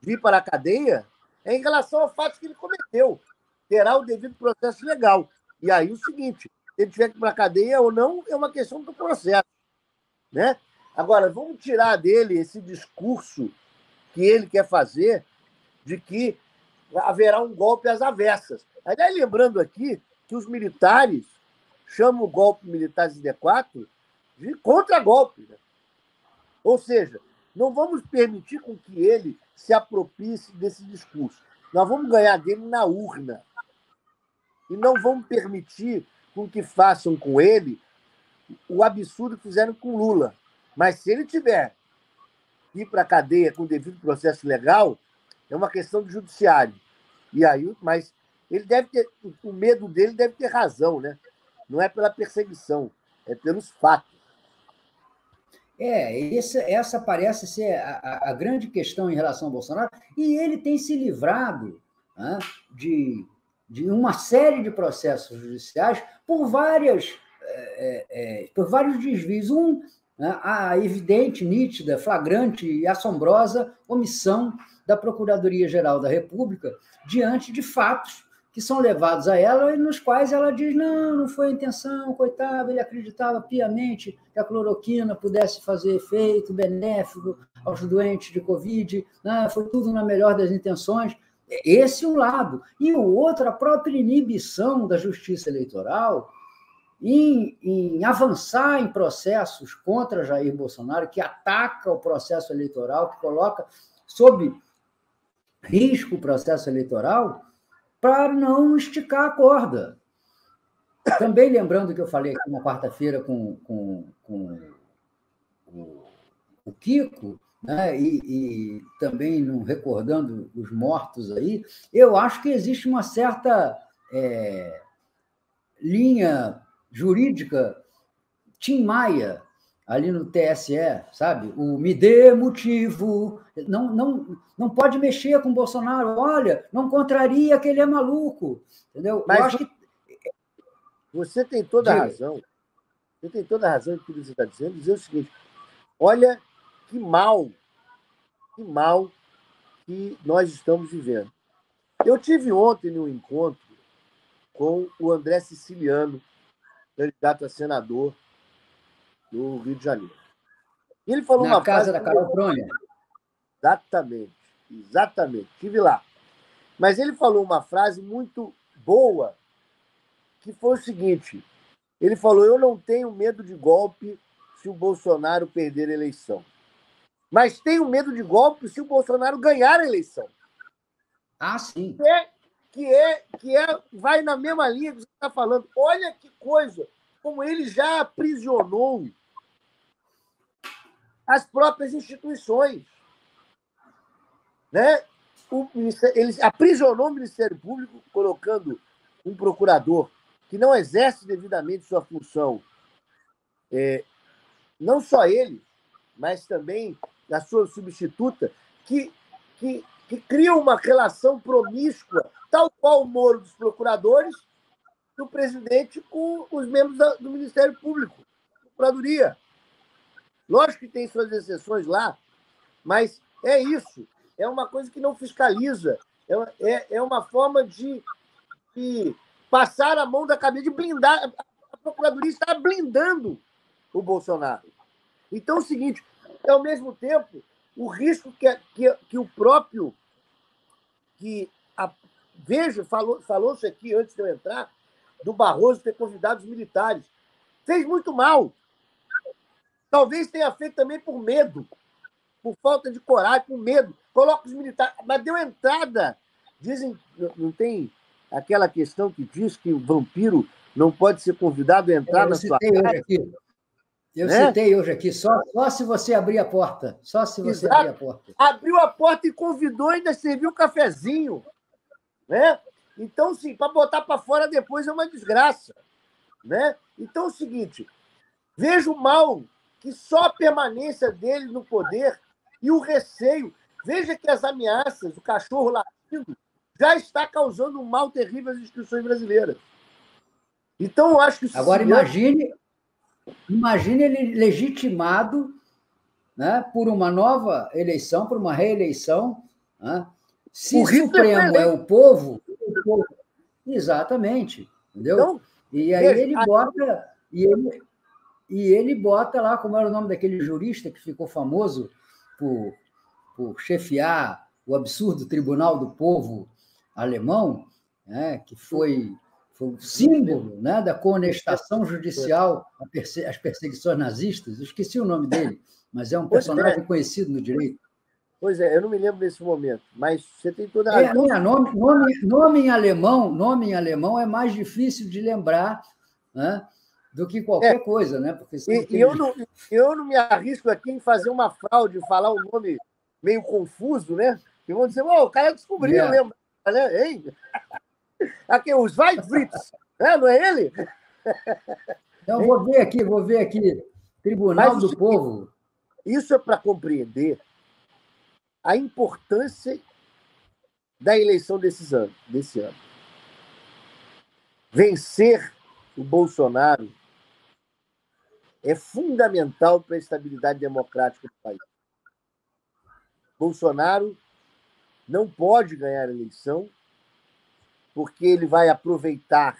de ir para a cadeia, é em relação ao fato que ele cometeu. Terá o devido processo legal. E aí o seguinte, se ele tiver que ir para a cadeia ou não, é uma questão do processo. Né? Agora, vamos tirar dele esse discurso que ele quer fazer de que haverá um golpe às avessas. Aliás, lembrando aqui que os militares chamam o golpe militar de D4 de contragolpe. Né? Ou seja, não vamos permitir com que ele se aproprie desse discurso. Nós vamos ganhar dele na urna. E não vamos permitir com que façam com ele o absurdo que fizeram com Lula. Mas se ele tiver que ir para a cadeia com o devido processo legal, é uma questão de judiciário. E aí, mas ele deve ter, o medo dele deve ter razão, né? Não é pela perseguição, é pelos fatos. Essa parece ser a grande questão em relação ao Bolsonaro, e ele tem se livrado, né, de uma série de processos judiciais por vários desvios. A evidente, nítida, flagrante e assombrosa omissão da Procuradoria-Geral da República diante de fatos que são levados a ela e nos quais ela diz: não foi a intenção, coitado, ele acreditava piamente que a cloroquina pudesse fazer efeito benéfico aos doentes de Covid, foi tudo na melhor das intenções. Esse é um lado. E o outro, a própria inibição da justiça eleitoral em avançar em processos contra Jair Bolsonaro, que ataca o processo eleitoral, que coloca sob risco o processo eleitoral, para não esticar a corda. Também lembrando que eu falei aqui na quarta-feira com o Kiko, né, e também não recordando os mortos aí, eu acho que existe uma certa linha jurídica Tim Maia ali no TSE, sabe? O me dê motivo, não pode mexer com o Bolsonaro, olha, não contraria que ele é maluco, entendeu? Mas eu acho que você tem toda a razão. Você tem toda a razão em tudo que você está dizendo. Dizer o seguinte: olha que mal que nós estamos vivendo. Eu tive ontem um encontro com o André Siciliano, candidato a senador no Rio de Janeiro. E ele falou na casa da Carol Prônia. Exatamente. Estive lá. Mas ele falou uma frase muito boa que foi o seguinte: ele falou, eu não tenho medo de golpe se o Bolsonaro perder a eleição, mas tenho medo de golpe se o Bolsonaro ganhar a eleição. Ah, sim. Vai na mesma linha que você está falando. Olha que coisa, como ele já aprisionou as próprias instituições. Né? Ele aprisionou o Ministério Público, colocando um procurador que não exerce devidamente sua função. Não só ele, mas também a sua substituta, que cria uma relação promíscua, tal qual o Moro dos procuradores, do presidente com os membros do Ministério Público, da Procuradoria. Lógico que tem suas exceções lá, mas é isso. É uma coisa que não fiscaliza. É uma forma de passar a mão da cabeça, de blindar. A Procuradoria está blindando o Bolsonaro. Então, é o seguinte, ao mesmo tempo, o risco que o próprio... Veja, falou-se aqui, antes de eu entrar, do Barroso ter convidado os militares. Fez muito mal. Talvez tenha feito também por medo, por falta de coragem, por medo. Coloca os militares. Mas deu entrada. Dizem, não tem aquela questão que diz que o vampiro não pode ser convidado a entrar na sua casa? Eu citei hoje aqui, só se você abrir a porta. Só se você abrir a porta. Abriu a porta e convidou, ainda serviu um cafezinho. Né? Então, sim, para botar para fora depois é uma desgraça. Né? Então, é o seguinte, vejo mal que só a permanência dele no poder e o receio. Veja que as ameaças, o cachorro latindo, já está causando um mal terrível às instituições brasileiras. Então, eu acho que... Agora, imagine ele legitimado, né, por uma nova eleição, por uma reeleição. Né? Se o Supremo é o povo... Exatamente. Entendeu? Então, e aí ele bota... E ele bota lá, como era o nome daquele jurista que ficou famoso por chefiar o absurdo Tribunal do Povo alemão, né, que foi o símbolo, né, da coonestação judicial às perseguições nazistas. Eu esqueci o nome dele, mas é um personagem conhecido no direito. Pois é, eu não me lembro desse momento, mas você tem toda a razão. Nome em alemão é mais difícil de lembrar, né, do que qualquer coisa, né? Porque eu não me arrisco aqui em fazer uma fraude, falar um nome meio confuso, né? E vão dizer, o cara descobriu, lembra? Né? Hein? Aqui, os Weidfritz, né? Não é ele? Então, vou ver aqui. Tribunal do Povo. Isso é para compreender a importância da eleição desse ano. Vencer o Bolsonaro é fundamental para a estabilidade democrática do país. Bolsonaro não pode ganhar a eleição porque ele vai aproveitar,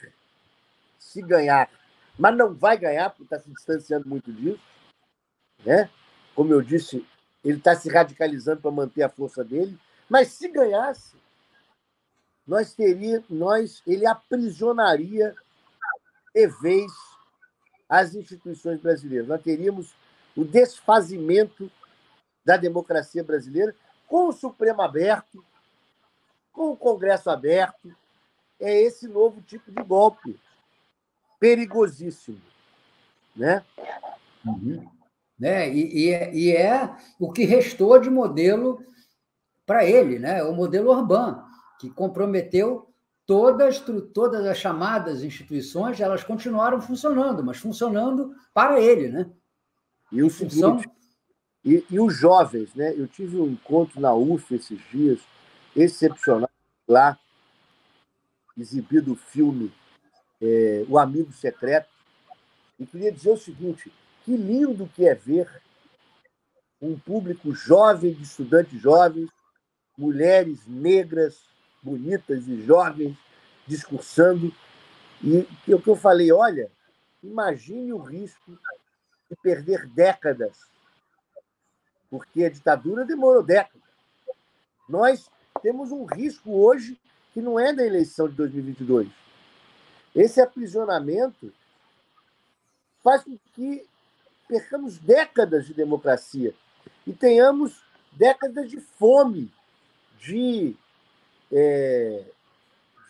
se ganhar, mas não vai ganhar, porque está se distanciando muito disso. Né? Como eu disse, ele está se radicalizando para manter a força dele, mas se ganhasse, ele aprisionaria de vez as instituições brasileiras. Nós teríamos o desfazimento da democracia brasileira com o Supremo aberto, com o Congresso aberto. É esse novo tipo de golpe perigosíssimo. Né? Uhum. E é o que restou de modelo para ele, né? O modelo Orbán, que comprometeu todas as chamadas instituições, elas continuaram funcionando, mas funcionando para ele, né? E o seguinte, e os jovens, né? Eu tive um encontro na UF esses dias, excepcional, lá, exibido o filme O Amigo Secreto, e queria dizer o seguinte, que lindo que é ver um público jovem, de estudantes jovens, mulheres negras, bonitas e jovens, discursando. E o que eu falei, olha, imagine o risco de perder décadas, porque a ditadura demorou décadas. Nós temos um risco hoje que não é da eleição de 2022, Esse aprisionamento faz com que percamos décadas de democracia e tenhamos décadas de fome, de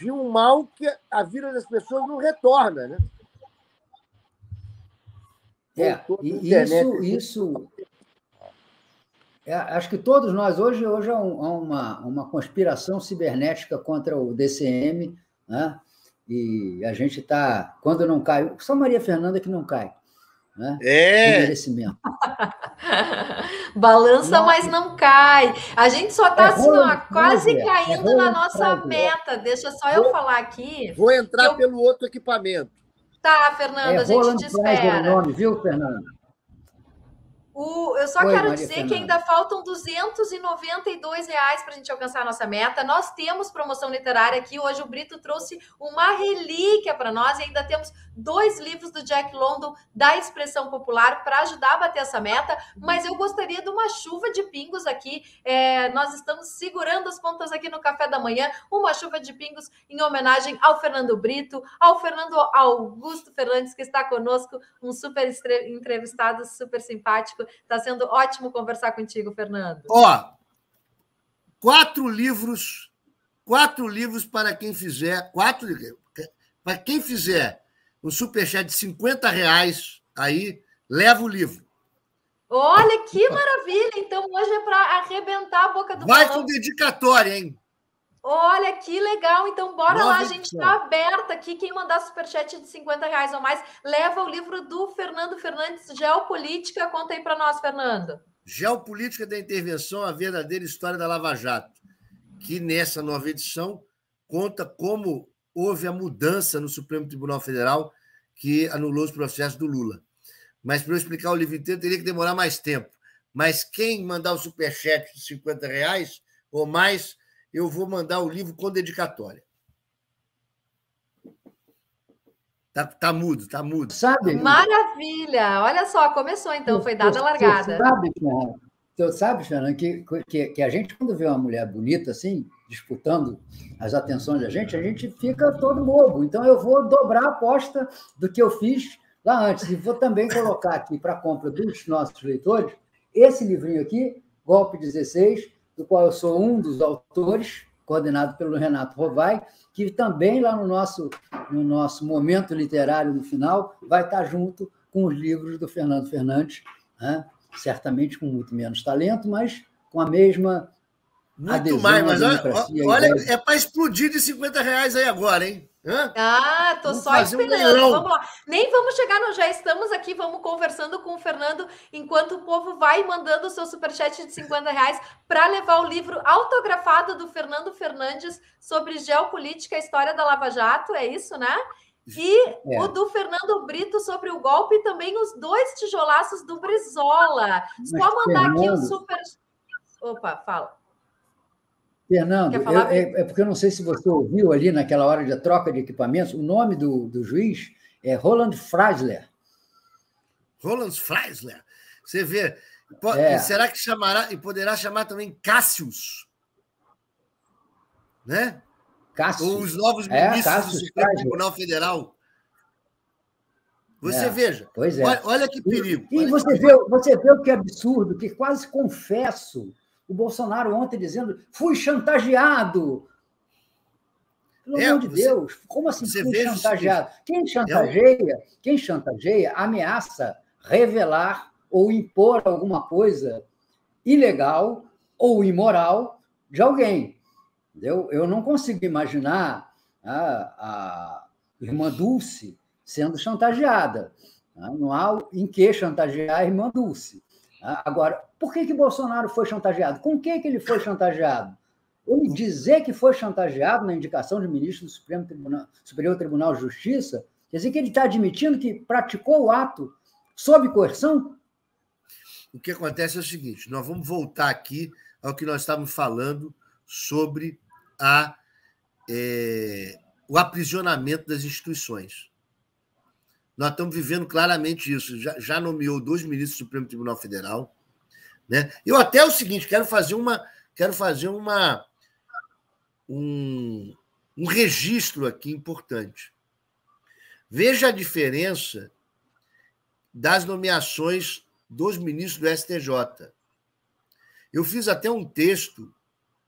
um mal que a vida das pessoas não retorna, né? Acho que todos nós hoje há uma conspiração cibernética contra o DCM, né? E a gente está, quando não cai, só Maria Fernanda que não cai, né? Merecimento. Balança, mas não cai. A gente só está assim, ó, quase caindo na nossa meta. Deixa só eu falar aqui. Vou entrar pelo outro equipamento. Tá, Fernanda, a gente te espera. O nome, viu, Fernanda? Eu só quero dizer que ainda faltam R$292 para a gente alcançar a nossa meta. Nós temos promoção literária aqui. Hoje o Brito trouxe uma relíquia para nós e ainda temos 2 livros do Jack London da Expressão Popular para ajudar a bater essa meta. Mas eu gostaria de uma chuva de pingos aqui. Nós estamos segurando as pontas aqui no café da manhã. Uma chuva de pingos em homenagem ao Fernando Brito, ao Fernando Augusto Fernandes, que está conosco, um super entrevistado, super simpático. Está sendo ótimo conversar contigo, Fernando. 4 livros para quem fizer. Para quem fizer um superchat de R$50 aí, leva o livro. Olha que maravilha! Então hoje é para arrebentar a boca do balão. Vai com dedicatória, hein? Olha, que legal! Então, bora lá, a gente está aberta aqui. Quem mandar superchat de R$50 ou mais, leva o livro do Fernando Fernandes, Geopolítica. Conta aí para nós, Fernando. Geopolítica da Intervenção, a verdadeira história da Lava Jato, que nessa nova edição conta como houve a mudança no Supremo Tribunal Federal que anulou os processos do Lula. Mas para eu explicar o livro inteiro, teria que demorar mais tempo. Mas quem mandar o superchat de R$50 ou mais, eu vou mandar o livro com dedicatória. Tá mudo. Sabe? Maravilha! Olha só, começou então, foi dada a largada. Sabe, Fernando, que a gente, quando vê uma mulher bonita assim, disputando as atenções da gente fica todo bobo. Então, eu vou dobrar a aposta do que eu fiz lá antes. E vou também colocar aqui para compra dos nossos leitores esse livrinho aqui, Golpe 16, do qual eu sou um dos autores, coordenado pelo Renato Rovai, que também lá no nosso momento literário no final vai estar junto com os livros do Fernando Fernandes, né? Certamente com muito menos talento, mas com a mesma muito mais, mas olha, é para explodir de R$50 aí agora, hein? Tô só esperando. Vamos lá. Nem vamos chegar, já estamos aqui, vamos conversando com o Fernando, enquanto o povo vai mandando o seu superchat de R$50 para levar o livro autografado do Fernando Fernandes sobre geopolítica, a história da Lava Jato, é isso, né? E o do Fernando Brito sobre o golpe e também os 2 tijolaços do Brizola. Só mandar aqui o super... Opa, fala. Fernando, é porque eu não sei se você ouviu ali naquela hora de troca de equipamentos, o nome do juiz é Roland Freisler. Roland Freisler. Você vê, será que chamará, e poderá chamar também Cássius? Né? Cássio. Ou os novos ministros do Supremo Tribunal Federal. Você veja. Pois é. Olha que perigo. E você vê o que é absurdo, que quase confesso. O Bolsonaro ontem dizendo, fui chantageado. Pelo amor de Deus, como assim fui chantageado? Quem chantageia ameaça revelar ou impor alguma coisa ilegal ou imoral de alguém. Entendeu? Eu não consigo imaginar a irmã Dulce sendo chantageada. Não há em que chantagear a irmã Dulce. Agora, por que Bolsonaro foi chantageado? Com que ele foi chantageado? Ele dizer que foi chantageado na indicação de ministro do Superior Tribunal de Justiça, quer dizer que ele está admitindo que praticou o ato sob coerção? O que acontece é o seguinte, nós vamos voltar aqui ao que nós estávamos falando sobre o aprisionamento das instituições. Nós estamos vivendo claramente isso. Já nomeou 2 ministros do Supremo Tribunal Federal. Né? Eu até o seguinte, quero fazer um registro aqui importante. Veja a diferença das nomeações dos ministros do STJ. Eu fiz até um texto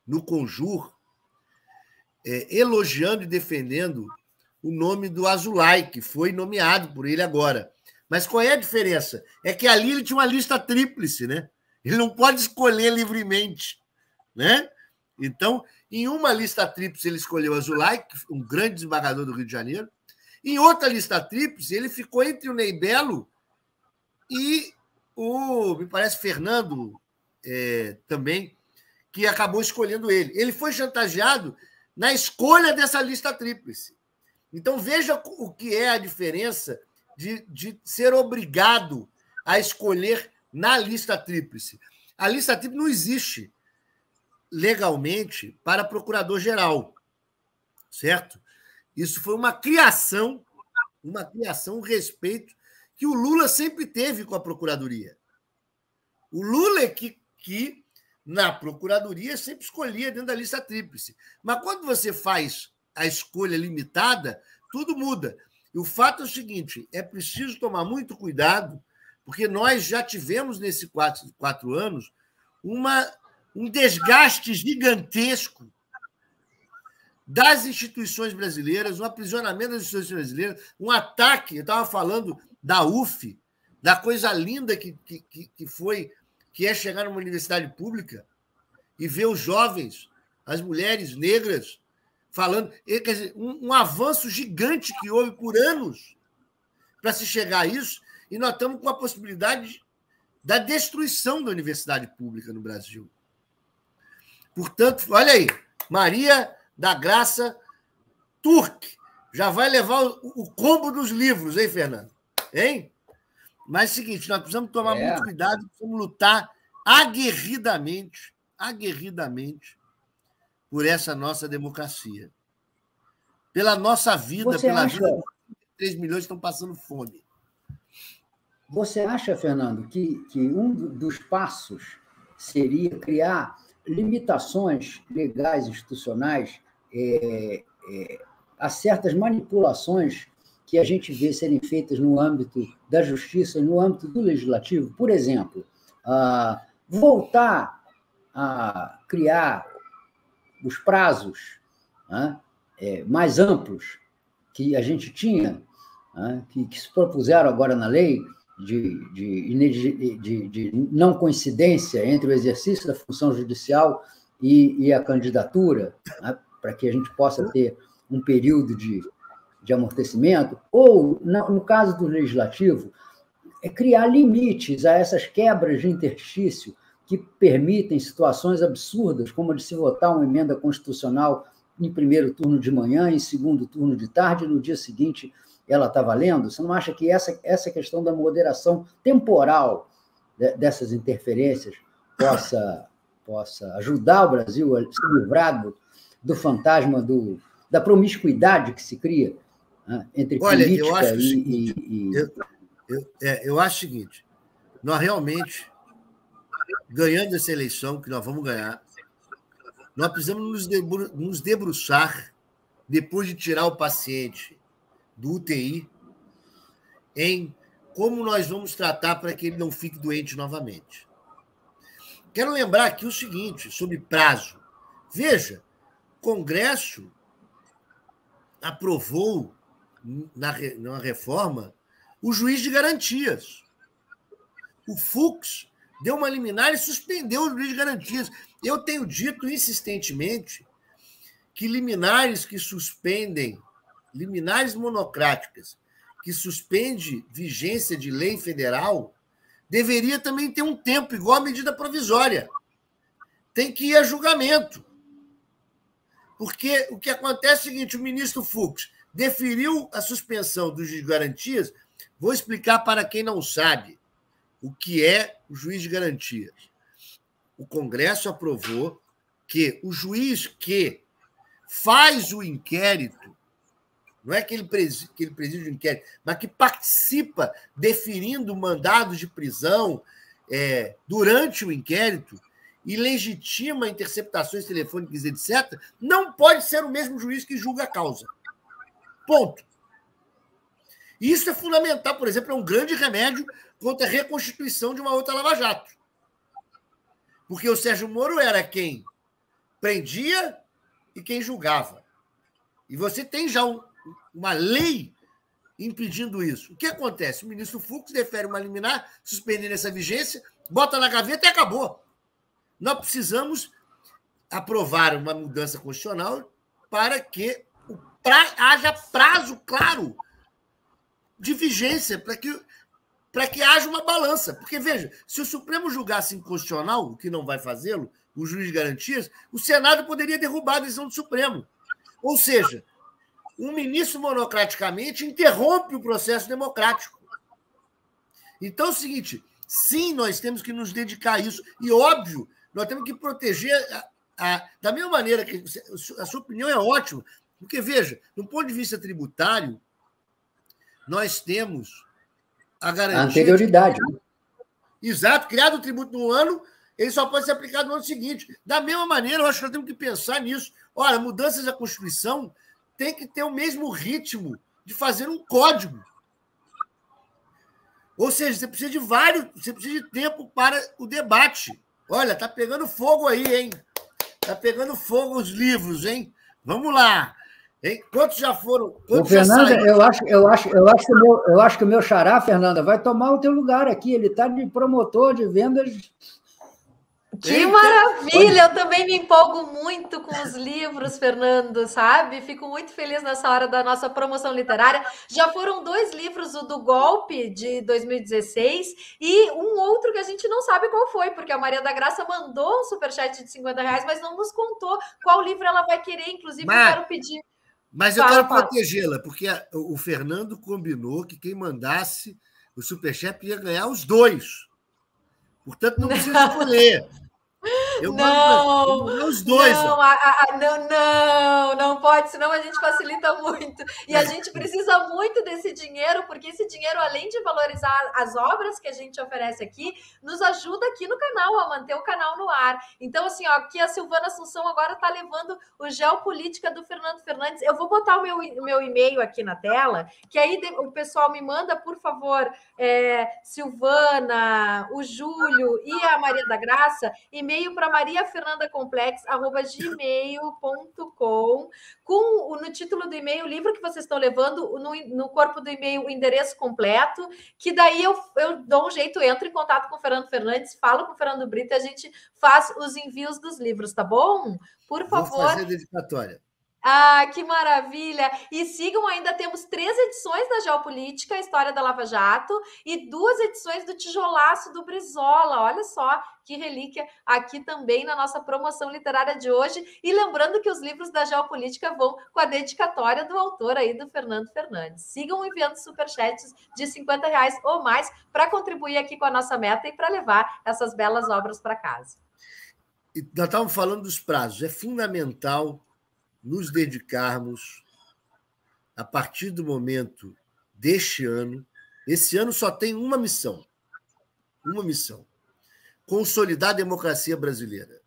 no Conjur elogiando e defendendo o nome do Azulay, que foi nomeado por ele agora. Mas qual é a diferença? É que ali ele tinha uma lista tríplice, né? Ele não pode escolher livremente, né? Então, em uma lista tríplice, ele escolheu o Azulay, um grande desembargador do Rio de Janeiro. Em outra lista tríplice, ele ficou entre o Ney Belo e me parece, Fernando também, que acabou escolhendo ele. Ele foi chantageado na escolha dessa lista tríplice. Então, veja o que é a diferença de ser obrigado a escolher na lista tríplice. A lista tríplice não existe legalmente para procurador-geral, certo? Isso foi uma criação, um respeito que o Lula sempre teve com a Procuradoria. O Lula é que na Procuradoria sempre escolhia dentro da lista tríplice. Mas quando você faz a escolha limitada, tudo muda. E o fato é o seguinte, é preciso tomar muito cuidado, porque nós já tivemos, nesses 4 anos, um desgaste gigantesco das instituições brasileiras, um aprisionamento das instituições brasileiras, um ataque. Eu estava falando da UF, da coisa linda que é chegar numa universidade pública e ver os jovens, as mulheres negras, falando. Quer dizer, um avanço gigante que houve por anos para se chegar a isso, e nós estamos com a possibilidade da destruição da universidade pública no Brasil. Portanto, olha aí, Maria da Graça Turque já vai levar o combo dos livros, hein, Fernando? Hein? Mas é o seguinte, nós precisamos tomar muito cuidado, precisamos lutar aguerridamente por essa nossa democracia. Pela nossa vida, vida de 3 milhões que estão passando fome. Você acha, Fernando, que um dos passos seria criar limitações legais institucionais a certas manipulações que a gente vê serem feitas no âmbito da justiça e no âmbito do legislativo? Por exemplo, voltar a criar os prazos mais amplos que a gente tinha, que se propuseram agora na lei, de não coincidência entre o exercício da função judicial e a candidatura, para que a gente possa ter um período de amortecimento, ou, no caso do legislativo, criar limites a essas quebras de interstício que permitem situações absurdas, como a de se votar uma emenda constitucional em primeiro turno de manhã, em segundo turno de tarde, e no dia seguinte ela está valendo? Você não acha que essa questão da moderação temporal dessas interferências possa ajudar o Brasil a se livrar do fantasma da promiscuidade que se cria entre política eu acho o seguinte, nós realmente, ganhando essa eleição, que nós vamos ganhar, nós precisamos nos debruçar, depois de tirar o paciente do UTI, em como nós vamos tratar para que ele não fique doente novamente. Quero lembrar aqui o seguinte, sobre prazo. Veja, o Congresso aprovou, na reforma, o juiz de garantias. O Fux deu uma liminar e suspendeu o juiz de garantias. Eu tenho dito insistentemente que liminares que suspendem, liminares monocráticas, que suspende vigência de lei federal, deveria também ter um tempo, igual a medida provisória. Tem que ir a julgamento. Porque o que acontece é o seguinte, o ministro Fux deferiu a suspensão dos juiz de garantias. Vou explicar para quem não sabe o que é o juiz de garantias. O Congresso aprovou que o juiz que faz o inquérito, não é que ele preside o inquérito, mas que participa deferindo mandados de prisão durante o inquérito e legitima interceptações telefônicas, etc., não pode ser o mesmo juiz que julga a causa. Ponto. Isso é fundamental, por exemplo, é um grande remédio contra a reconstituição de uma outra Lava Jato. Porque o Sérgio Moro era quem prendia e quem julgava. E você tem já uma lei impedindo isso. O que acontece? O ministro Fux defere uma liminar, suspendendo essa vigência, bota na gaveta e acabou. Nós precisamos aprovar uma mudança constitucional para que haja prazo claro de vigência, para que haja uma balança. Porque, veja, se o Supremo julgasse inconstitucional, o que não vai fazê-lo, o juiz de garantias, o Senado poderia derrubar a decisão do Supremo. Ou seja, um ministro monocraticamente interrompe o processo democrático. Então é o seguinte, sim, nós temos que nos dedicar a isso. E, óbvio, nós temos que proteger da mesma maneira que a sua opinião é ótima, porque, veja, do ponto de vista tributário, nós temos a garantia... A anterioridade. Exato, criado o tributo no ano, ele só pode ser aplicado no ano seguinte. Da mesma maneira, eu acho que nós temos que pensar nisso. Olha, mudanças da Constituição tem que ter o mesmo ritmo de fazer um código. Ou seja, você precisa de tempo para o debate. Olha, está pegando fogo aí, hein? Está pegando fogo os livros, hein? Vamos lá. Hein? Quantos já foram? Quantos Fernanda, já eu acho que o meu xará, Fernanda, vai tomar o teu lugar aqui. Ele está de promotor de vendas. Que maravilha! Eu também me empolgo muito com os livros, Fernando, sabe? Fico muito feliz nessa hora da nossa promoção literária. Já foram 2 livros, o do Golpe, de 2016, e um outro que a gente não sabe qual foi, porque a Maria da Graça mandou um superchat de R$50, mas não nos contou qual livro ela vai querer. Inclusive, eu quero pedir... Mas eu quero protegê-la, porque o Fernando combinou que quem mandasse o superchat ia ganhar os 2. Portanto, não precisa escolher. Eu mando os 2. Não pode, senão a gente facilita muito. E a gente precisa muito desse dinheiro, porque esse dinheiro, além de valorizar as obras que a gente oferece aqui, nos ajuda aqui no canal, a manter o canal no ar. Então, assim, ó, aqui a Silvana Assunção agora está levando o Geopolítica do Fernando Fernandes. Eu vou botar o meu e-mail aqui na tela, que aí o pessoal me manda, por favor, Silvana, o Júlio e a Maria da Graça, e-mail para mariafernandacomplex@gmail.com, com no título do e-mail o livro que vocês estão levando, no corpo do e-mail o endereço completo, que daí eu dou um jeito, entro em contato com o Fernando Fernandes, falo com o Fernando Brito e a gente faz os envios dos livros, tá bom? Por favor. Vou fazer a dedicatória. Ah, que maravilha! E sigam, ainda temos 3 edições da Geopolítica, a História da Lava Jato, e 2 edições do Tijolaço do Brizola. Olha só que relíquia aqui também na nossa promoção literária de hoje. E lembrando que os livros da Geopolítica vão com a dedicatória do autor aí, do Fernando Fernandes. Sigam enviando superchats de R$50 ou mais para contribuir aqui com a nossa meta e para levar essas belas obras para casa. E nós estávamos falando dos prazos. É fundamental nos dedicarmos, a partir do momento deste ano. Esse ano só tem uma missão: consolidar a democracia brasileira,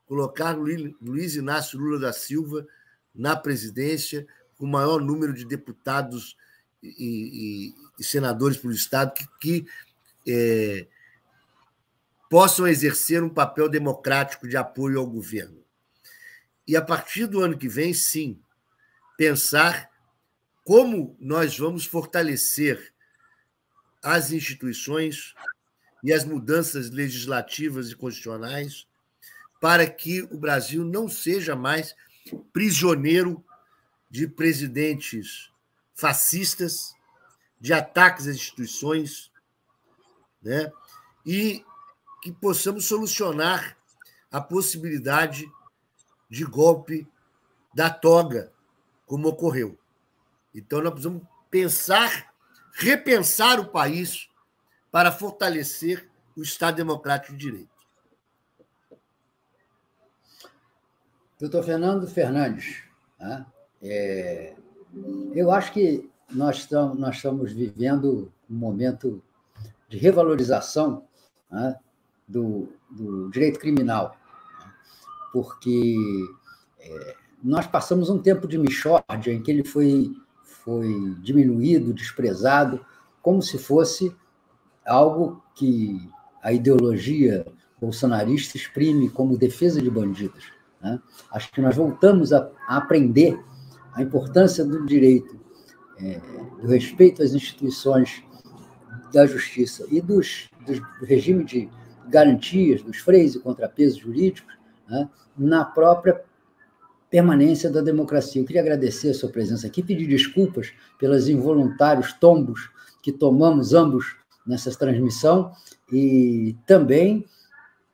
colocar Luiz Inácio Lula da Silva na presidência, com o maior número de deputados e senadores pelo Estado que possam exercer um papel democrático de apoio ao governo. E, a partir do ano que vem, sim, pensar como nós vamos fortalecer as instituições e as mudanças legislativas e constitucionais para que o Brasil não seja mais prisioneiro de presidentes fascistas, de ataques às instituições, né? E que possamos solucionar a possibilidade de golpe da toga, como ocorreu. Então, nós precisamos repensar o país para fortalecer o Estado Democrático de Direito. Doutor Fernando Fernandes, eu acho que nós estamos vivendo um momento de revalorização do direito criminal, porque nós passamos um tempo de mixórdia em que ele foi foi diminuído, desprezado, como se fosse algo que a ideologia bolsonarista exprime como defesa de bandidos, né? Acho que nós voltamos a aprender a importância do direito, do respeito às instituições da justiça e do regime de garantias, dos freios e contrapesos jurídicos, né, na própria permanência da democracia. Eu queria agradecer a sua presença aqui, pedir desculpas pelos involuntários tombos que tomamos ambos nessa transmissão e também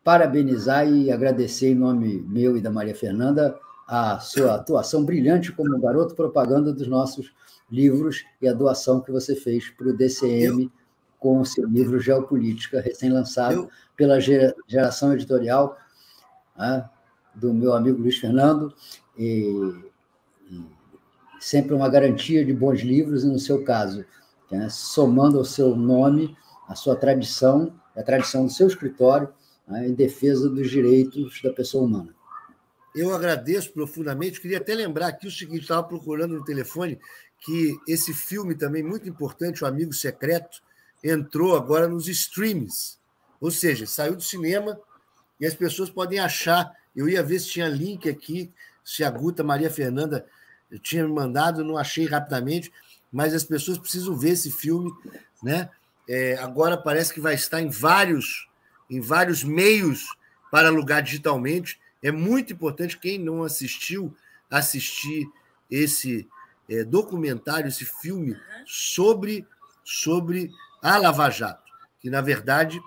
parabenizar e agradecer em nome meu e da Maria Fernanda a sua atuação brilhante como garoto propaganda dos nossos livros e a doação que você fez para o DCM com o seu livro Geopolítica, recém-lançado pela Geração Editorial, né, do meu amigo Luiz Fernando, e sempre uma garantia de bons livros, e no seu caso, né, somando ao seu nome, a sua tradição, a tradição do seu escritório, né, em defesa dos direitos da pessoa humana. Eu agradeço profundamente. Queria até lembrar aqui o seguinte, estava procurando no telefone que esse filme também muito importante, O Amigo Secreto, entrou agora nos streams, ou seja, saiu do cinema e as pessoas podem achar. Eu ia ver se tinha link aqui, se a Guta Maria Fernanda tinha me mandado, não achei rapidamente, mas as pessoas precisam ver esse filme, né? Agora parece que vai estar em vários meios para alugar digitalmente. É muito importante, quem não assistiu, assistir esse documentário, esse filme sobre a Lava Jato, que, na verdade,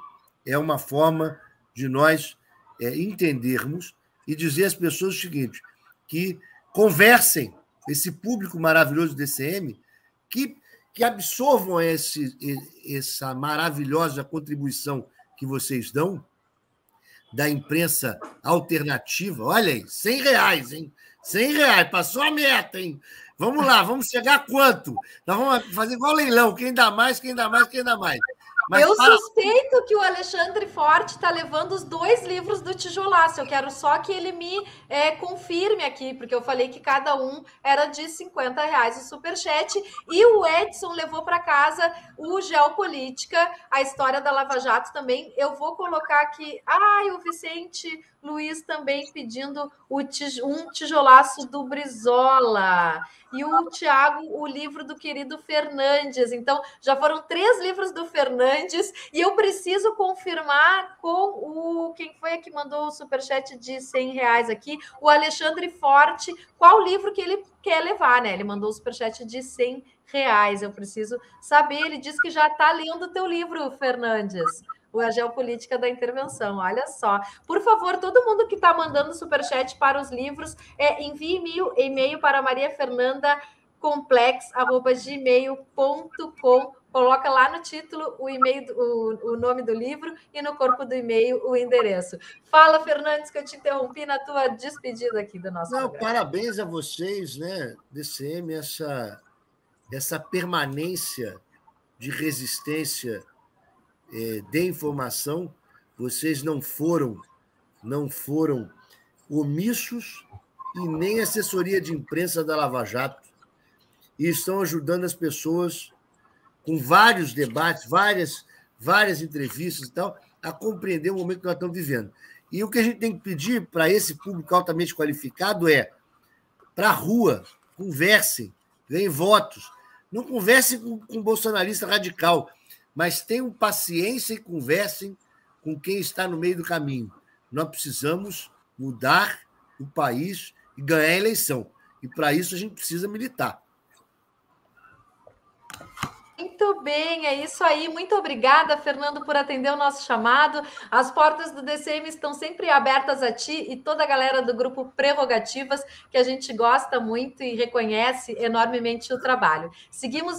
é uma forma de nós entendermos e dizer às pessoas o seguinte, que conversem, esse público maravilhoso do DCM, que absorvam essa maravilhosa contribuição que vocês dão da imprensa alternativa. Olha aí, R$100, hein? R$100, passou a meta, hein? Vamos lá, vamos chegar a quanto? Nós vamos fazer igual leilão, quem dá mais, quem dá mais, quem dá mais. Mas eu suspeito que o Alexandre Forte está levando os 2 livros do Tijolaço. Eu quero só que ele me confirme aqui, porque eu falei que cada um era de R$50 o superchat. E o Edson levou para casa o Geopolítica, a história da Lava Jato também. Eu vou colocar aqui. O Vicente Luiz também pedindo um tijolaço do Brizola. E o Tiago, o livro do querido Fernandes. Então, já foram 3 livros do Fernandes. E eu preciso confirmar com quem foi que mandou o superchat de R$100 aqui, o Alexandre Forte, qual livro que ele quer levar, né? Ele mandou o superchat de R$100. Eu preciso saber. Ele disse que já está lendo o teu livro, Fernandes. A Geopolítica da Intervenção, olha só. Por favor, todo mundo que está mandando superchat para os livros, envie e-mail para mariafernandacomplex@gmail.com. Coloca lá no título o e-mail, o nome do livro e no corpo do e-mail o endereço. Fala, Fernandes, que eu te interrompi na tua despedida aqui do nosso programa. Parabéns a vocês, né, DCM, essa permanência de resistência de informação. Vocês não foram omissos e nem assessoria de imprensa da Lava Jato, e estão ajudando as pessoas com vários debates, várias entrevistas e tal, a compreender o momento que nós estamos vivendo. E o que a gente tem que pedir para esse público altamente qualificado para a rua, conversem, ganhem votos. Não conversem com bolsonarista radical, mas tenham paciência e conversem com quem está no meio do caminho. Nós precisamos mudar o país e ganhar a eleição. E, para isso, a gente precisa militar. Muito bem, é isso aí. Muito obrigada, Fernando, por atender o nosso chamado. As portas do DCM estão sempre abertas a ti e toda a galera do grupo Prerrogativas, que a gente gosta muito e reconhece enormemente o trabalho. Seguimos